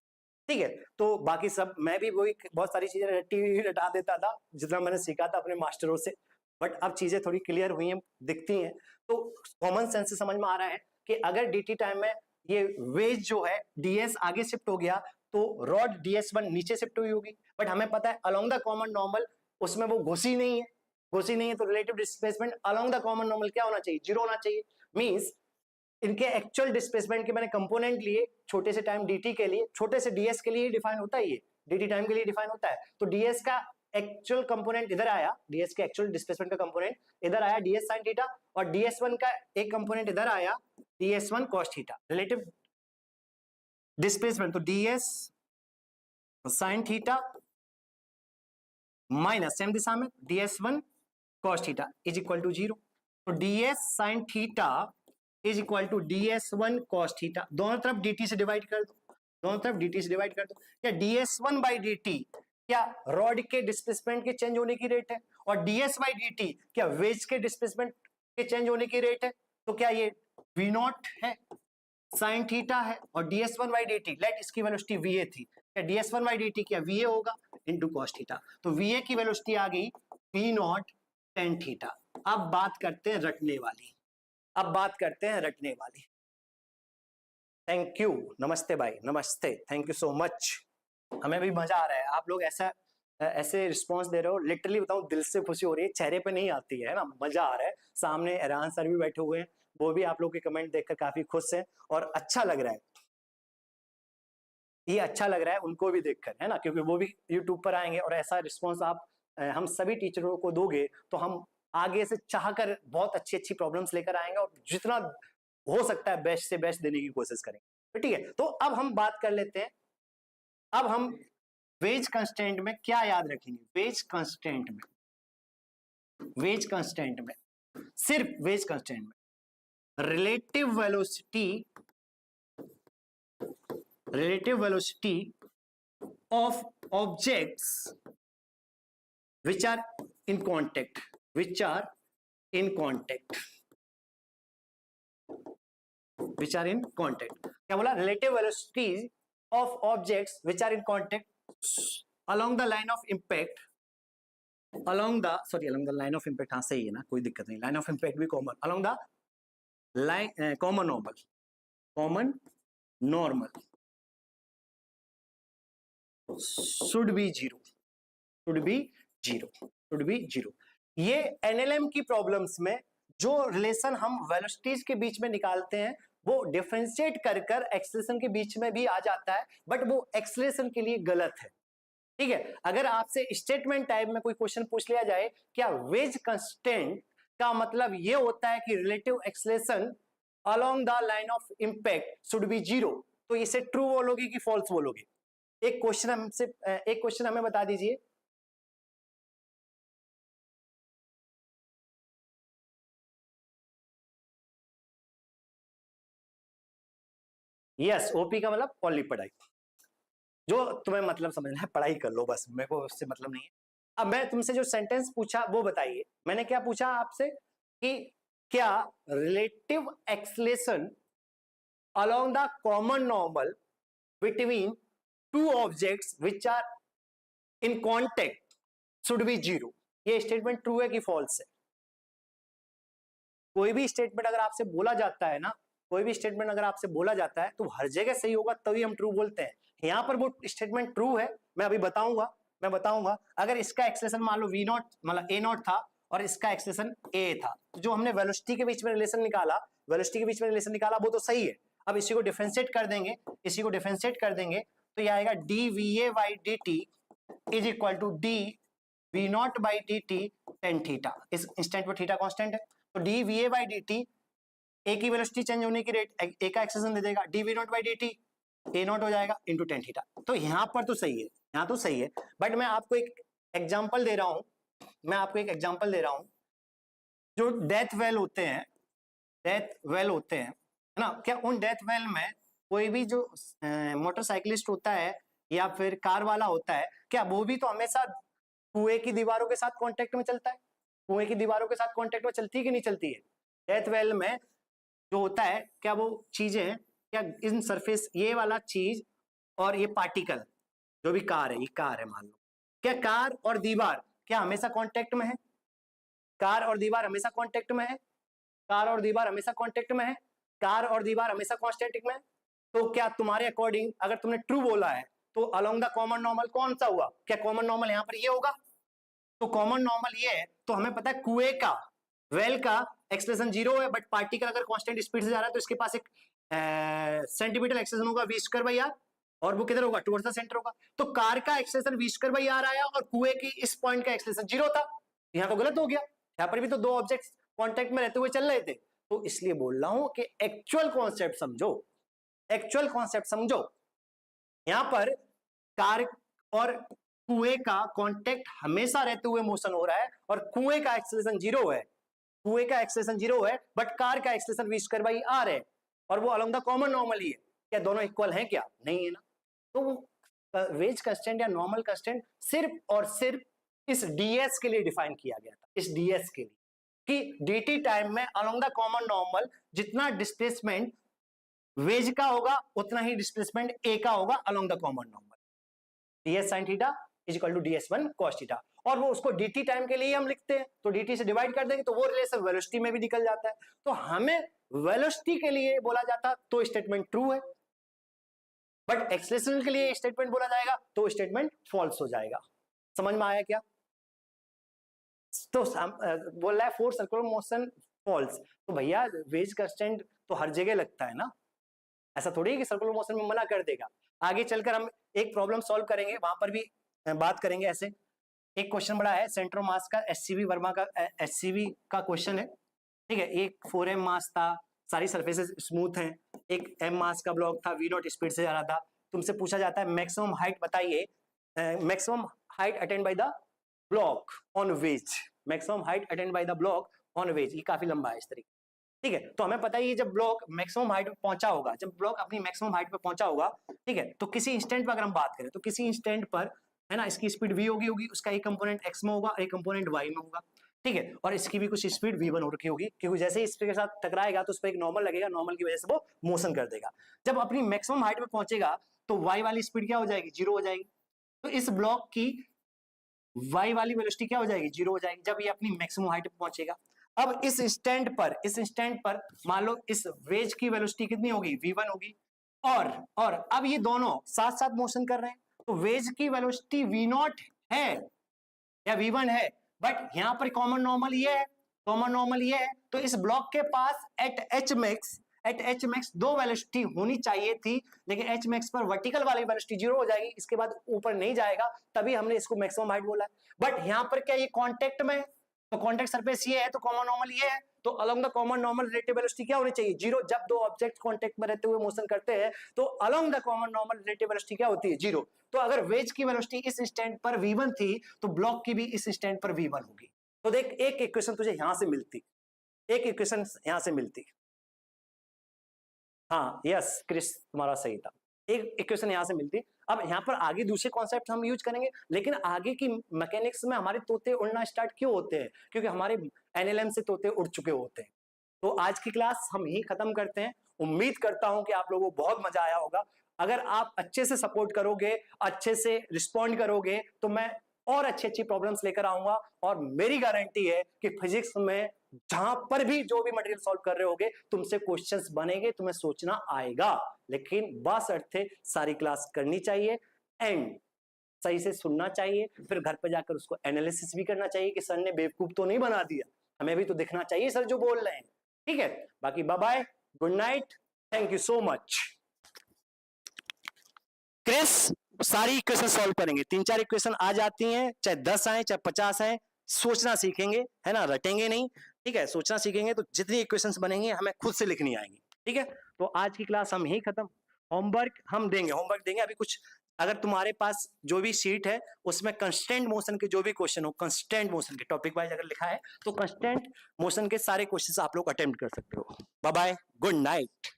ठीक है। तो बाकी सब मैं भी वही बहुत सारी चीजें रटा देता था जितना मैंने सीखा था अपने मास्टरों से, बट अब चीजें थोड़ी क्लियर हुई हैं, दिखती हैं, तो कॉमन सेंस से समझ में आ रहा है कि अगर dt टाइम में ये वेज जो है ds आगे शिफ्ट हो गया, तो रॉड ds1 नीचे शिफ्ट हुई होगी, बट हमें पता है अलोंग द कॉमन नॉर्मल उसमें वो घुसी नहीं है, घुसी नहीं है, तो relative displacement along the common normal क्या होना चाहिए, जीरो होना चाहिए। मींस इनके एक्चुअल डिस्प्लेसमेंट के मैंने कंपोनेंट लिए छोटे से टाइम dt के लिए, छोटे से ds के लिए डिफाइन होता है, ये dt टाइम के लिए डिफाइन होता है। तो ds का एक्चुअल कंपोनेंट इधर आया, ds के एक्चुअल डिस्प्लेसमेंट का कंपोनेंट इधर आया ds sin थीटा, और ds1 का एक कंपोनेंट इधर आया ds1 cos theta. Relative displacement तो ds sin theta minus same दिशा में ds1 cos theta is equal to zero. तो ds sin theta is equal to ds1 cos theta, दोनों तरफ dt से डिवाइड कर दो, दोनों तरफ dt से डिवाइड कर दो। क्या ds1 बाई dt क्या रॉड के डिस्प्लेसमेंट के चेंज होने की रेट है, और ds बाई dt क्या वेज के डिस्प्लेसमेंट के चेंज होने की रेट है। तो क्या ये v नॉट है, sin थीटा है, और ds1 बाई dt लेट इसकी वेलोसिटी va थी, क्या ds1 बाई dt क्या va होगा इनटू cos थीटा। तो va की वेलोसिटी आ गई v नॉट tan थीटा। अब बात करते हैं रटने वाली, अब बात करते हैं रटने वाली। थैंक यू, नमस्ते भाई, नमस्ते, थैंक यू सो मच। हमें भी मजा आ रहा है, आप लोग ऐसे रिस्पांस दे रहे हो, लिटरली बताऊं दिल से खुशी हो रही है, चेहरे पे नहीं आती है ना, मजा आ रहा है। सामने एरान सर भी बैठे हुए हैं, वो भी आप लोग के कमेंट देखकर काफी खुश हैं और अच्छा लग रहा है, ये अच्छा लग रहा है उनको भी देखकर, है ना, क्योंकि वो भी यूट्यूब पर आएंगे और ऐसा रिस्पॉन्स आप हम सभी टीचरों को दोगे, तो हम आगे से चाहकर बहुत अच्छी अच्छी प्रॉब्लम्स लेकर आएंगे और जितना हो सकता है बेस्ट से बेस्ट देने की कोशिश करेंगे, ठीक है। तो अब हम बात कर लेते हैं, अब हम वेज कंस्टेंट में क्या याद रखेंगे, वेज कंस्टेंट में, वेज कंस्टेंट में सिर्फ वेज कंस्टेंट में relative velocity relative velocity of objects which are in contact, which are in contact, which are in contact. क्या बोला? relative velocity of objects which are in contact along the line of impact, along the line of impact. हाँ सही है ना, कोई दिक्कत नहीं, line of impact भी common, along the line common normal should be zero. ये एनएलएम की प्रॉब्लम्स में जो रिलेशन हम वेलोसिटीज के बीच में निकालते हैं वो डिफरेंशिएट कर एक्सेलरेशन के बीच में भी आ जाता है, बट वो एक्सेलरेशन के लिए गलत है। ठीक है, अगर आपसे स्टेटमेंट टाइप में कोई क्वेश्चन पूछ लिया जाए क्या वेज कंस्टेंट का मतलब ये होता है कि relative acceleration along the line of impact should be zero, तो इसे ट्रू बोलोगे कि फॉल्स बोलोगे? एक क्वेश्चन हमें बता दीजिए। यस, ओपी का मतलब ओनली पढ़ाई, जो तुम्हें मतलब समझना है पढ़ाई कर लो बस, मेरे को उससे मतलब नहीं है। अब मैं तुमसे जो सेंटेंस पूछा वो बताइए। मैंने क्या पूछा आपसे कि क्या relative acceleration along the common normal between two objects which are in contact should be zero, ये स्टेटमेंट ट्रू है कि फॉल्स है? कोई भी स्टेटमेंट अगर आपसे बोला जाता है ना, कोई भी स्टेटमेंट अगर आपसे बोला जाता है तो हर जगह सही होगा तभी हम ट्रू बोलते हैं। यहाँ पर वो स्टेटमेंट ट्रू है, मैं अभी बताऊंगा। अगर इसका एक्सेलरेशन मान लो v0 मतलब a0 था और इसका एक्सेलरेशन a था, तो जो हमने वेलोसिटी के बीच में रिलेशन निकाला, वो तो सही है। अब इसी को डिफरेंशिएट कर देंगे, तो ये आएगा dVA/dt is equal to dV0/dt tan theta. इस इंस्टेंट पर थीटा कांस्टेंट है, तो dVA/dt ए की वेलोसिटी चेंज होने की रेट ए का एक्सेलरेशन दे देगा, dV0/dt a0 हो जाएगा इंटू tan थीटा। तो यहाँ पर तो सही है, बट मैं आपको एक एग्जांपल दे रहा हूं, जो डेथ वेल होते हैं है ना, क्या उन डेथ वेल में कोई भी जो मोटरसाइकिलिस्ट होता है या फिर कार वाला होता है, क्या वो भी तो हमेशा कुएं की दीवारों के साथ कांटेक्ट में चलता है? कुएं की दीवारों के साथ कांटेक्ट में चलती है कि नहीं चलती है? डेथ वेल में जो होता है, क्या वो चीजें, क्या इन सरफेस ये वाला चीज और ये पार्टिकल जो भी कार है, ये कार है मान लो, क्या कार और दीवार क्या हमेशा कांटेक्ट में है? कार और दीवार हमेशा कांटेक्ट में है? कार और दीवार हमेशा कांटेक्ट में है? तो क्या तुम्हारे अकॉर्डिंग अगर तुमने ट्रू बोला है तो अलोंग द कॉमन नॉर्मल कौन सा हुआ? क्या कॉमन नॉर्मल यहाँ पर ये होगा? तो कॉमन नॉर्मल ये है, तो हमें पता है कुएं का वेल का एक्सेलरेशन जीरो है, बट पार्टिकल अगर कांस्टेंट स्पीड से जा रहा है तो इसके पास एक सेंटीमीटर एक्सेलरेशन होगा v²/r, और वो किधर होगा? टुवर्ड्स द सेंटर होगा। तो कार का एक्सेलरेशन v²/r आया और कुएं की इस पॉइंट का एक्सेलरेशन जीरो था, यहाँ तो गलत हो गया। यहाँ पर भी तो दो ऑब्जेक्ट्स कांटेक्ट में रहते हुए चल रहे थे, तो इसलिए बोल रहा हूं कि एक्चुअल कॉन्सेप्ट समझो। यहां पर कार और कुएं का कांटेक्ट हमेशा रहते हुए मोशन हो रहा है और कुएं का एक्सेलरेशन जीरो है, बट कार का एक्सेलरेशन v²/r है और वो अलोंग द कॉमन नॉर्मल ही है। क्या दोनों इक्वल हैं? क्या नहीं है ना। तो वेज कंस्टेंट या नॉर्मल कंस्टेंट सिर्फ और सिर्फ इस ds के लिए डिफाइन किया गया था, इस ds के लिए, कि dt टाइम में अलोंग द कॉमन नॉर्मल जितना डिस्प्लेसमेंट वेज का होगा उतना ही डिस्प्लेसमेंट a का होगा along the common normal. ds sin theta is equal to ds1 cos theta, और वो उसको dt टाइम के लिए हम लिखते हैं, तो dt से डिवाइड कर देंगे तो वो रिलेशन वेलोसिटी में भी निकल जाता है। तो हमें वेलोसिटी के लिए बोला जाता तो स्टेटमेंट ट्रू है, बट एक्सेलरेशन के लिए स्टेटमेंट बोला जाएगा तो स्टेटमेंट फॉल्स हो जाएगा। समझ में आया क्या? तो बोल रहा है फोर सर्कुलर मोशन फॉल्स, तो भैया वेज कंस्टेंट तो हर जगह लगता है ना, ऐसा थोड़ी है कि सर्कुलर मोशन में मना कर देगा। आगे चलकर हम एक प्रॉब्लम सॉल्व करेंगे, वहां पर भी बात करेंगे। ऐसे एक क्वेश्चन बड़ा है सेंटर ऑफ मास का, एचसीवी वर्मा का, एचसीवी का क्वेश्चन है, ठीक है। एक 4m मास था, सारी सरफेसेस स्मूथ हैं, एक m मास का ब्लॉक था, v0 स्पीड से जा रहा था। तुमसे पूछा जाता है मैक्सिमम हाइट बताइए, maximum height attained by the block on wedge, maximum height attained by the block on wedge. ये काफी लंबा है इस तरीके, ठीक है। तो हमें पता है ये जब ब्लॉक मैक्सिमम हाइट पे पहुंचा होगा, जब ब्लॉक अपनी मैक्सिमम हाइट पे पहुंचा होगा, ठीक है, तो किसी इंस्टेंट पर अगर हम बात करें तो किसी इंस्टेंट पर, है ना, इसकी स्पीड v होगी, उसका एक कंपोनेंट x में होगा और एक कंपोनेंट y में होगा, ठीक है, और इसकी भी कुछ स्पीड v1 हो रखी होगी, क्योंकि जैसे ही इसके साथ टकराएगा तो उस पर एक नॉर्मल लगेगा, नॉर्मल की वजह से वो मोशन कर देगा। जब अपनी मैक्सिमम हाइट पे पहुंचेगा तो y वाली स्पीड क्या हो जाएगी, 0 हो जाएगी। तो इस ब्लॉक की y वाली वेलोसिटी क्या हो जाएगी, 0 हो जाएगी, जब ये अपनी मैक्सिमम हाइट पे पहुंचेगा। अब इस इंस्टेंट पर मान लो इस वेज की वेलोसिटी कितनी होगी, v1 होगी, और अब ये दोनों साथ साथ मोशन कर रहे हैं, तो वेज की वेलोसिटी v0 है या v1 है, बट यहां पर कॉमन नॉर्मल ये है, तो इस ब्लॉक के पास एट एच मैक्स दो वेलोसिटी होनी चाहिए थी, लेकिन एच मैक्स पर वर्टिकल वाली वेलोसिटी 0 हो जाएगी, इसके बाद ऊपर नहीं जाएगा, तभी हमने इसको मैक्सिमम हाइट बोला है। बट यहां पर क्या ये कांटेक्ट में, तो कांटेक्ट सरफेस ये है, तो कॉमन नॉर्मल ये है, तो along the common normal relative velocity क्या होनी चाहिए, 0। जब दो ऑब्जेक्ट कांटेक्ट में रहते हुए मोशन करते हैं तो along the common normal relative velocity क्या होती है, 0। तो अगर वेज की वेलोसिटी इस इंस्टेंट पर v1 थी तो ब्लॉक की भी इस इंस्टेंट पर v1 होगी। तो देख एक इक्वेशन तुझे यहां से मिलती, एक इक्वेशन यहां से मिलती। हाँ यस क्रिस तुम्हारा सही था, एक इक्वेशन यहां से मिलती। अब यहाँ पर आगे दूसरे कॉन्सेप्ट हम यूज करेंगे, लेकिन आगे की मैकेनिक्स में हमारे तोते उड़ना स्टार्ट क्यों होते हैं, क्योंकि हमारे एनएलएम से तोते उड़ चुके होते हैं। तो आज की क्लास हम यही खत्म करते हैं। उम्मीद करता हूं कि आप लोगों को बहुत मजा आया होगा। अगर आप अच्छे से सपोर्ट करोगे, अच्छे से रिस्पॉन्ड करोगे, तो मैं और अच्छी अच्छी प्रॉब्लम्स लेकर आऊंगा, और मेरी गारंटी है कि फिजिक्स में जहां पर भी जो भी मटेरियल सॉल्व कर रहे होगे तुमसे क्वेश्चंस बनेंगे, तुम्हें सोचना आएगा, लेकिन बस अर्थ है सारी क्लास करनी चाहिए एंड सही से सुनना चाहिए, फिर घर पे जाकर उसको एनालिसिस भी करना चाहिए कि सर ने बेवकूफ तो नहीं बना दिया, हमें भी तो दिखना चाहिए सर जो बोल रहे हैं। ठीक है, बाकी bye bye, good night, thank you so much. क्रिस सारी इक्वेशन सॉल्व करेंगे, 3-4 इक्वेशन आ जाती हैं, चाहे 10 आए चाहे 50 आए, सोचना सीखेंगे, है ना, रटेंगे नहीं, ठीक है, सोचना सीखेंगे तो जितनी इक्वेशंस बनेंगी हमें खुद से लिखनी आएंगी। ठीक है, तो आज की क्लास हम यही खत्म। होमवर्क हम देंगे, होमवर्क देंगे अभी कुछ। अगर तुम्हारे पास जो भी शीट है उसमें कंस्टेंट मोशन के जो भी क्वेश्चन हो, कंस्टेंट मोशन के टॉपिक वाइज अगर लिखा है तो कंस्टेंट मोशन के सारे क्वेश्चन आप लोग अटेम्प्ट कर सकते हो। Bye bye, good night.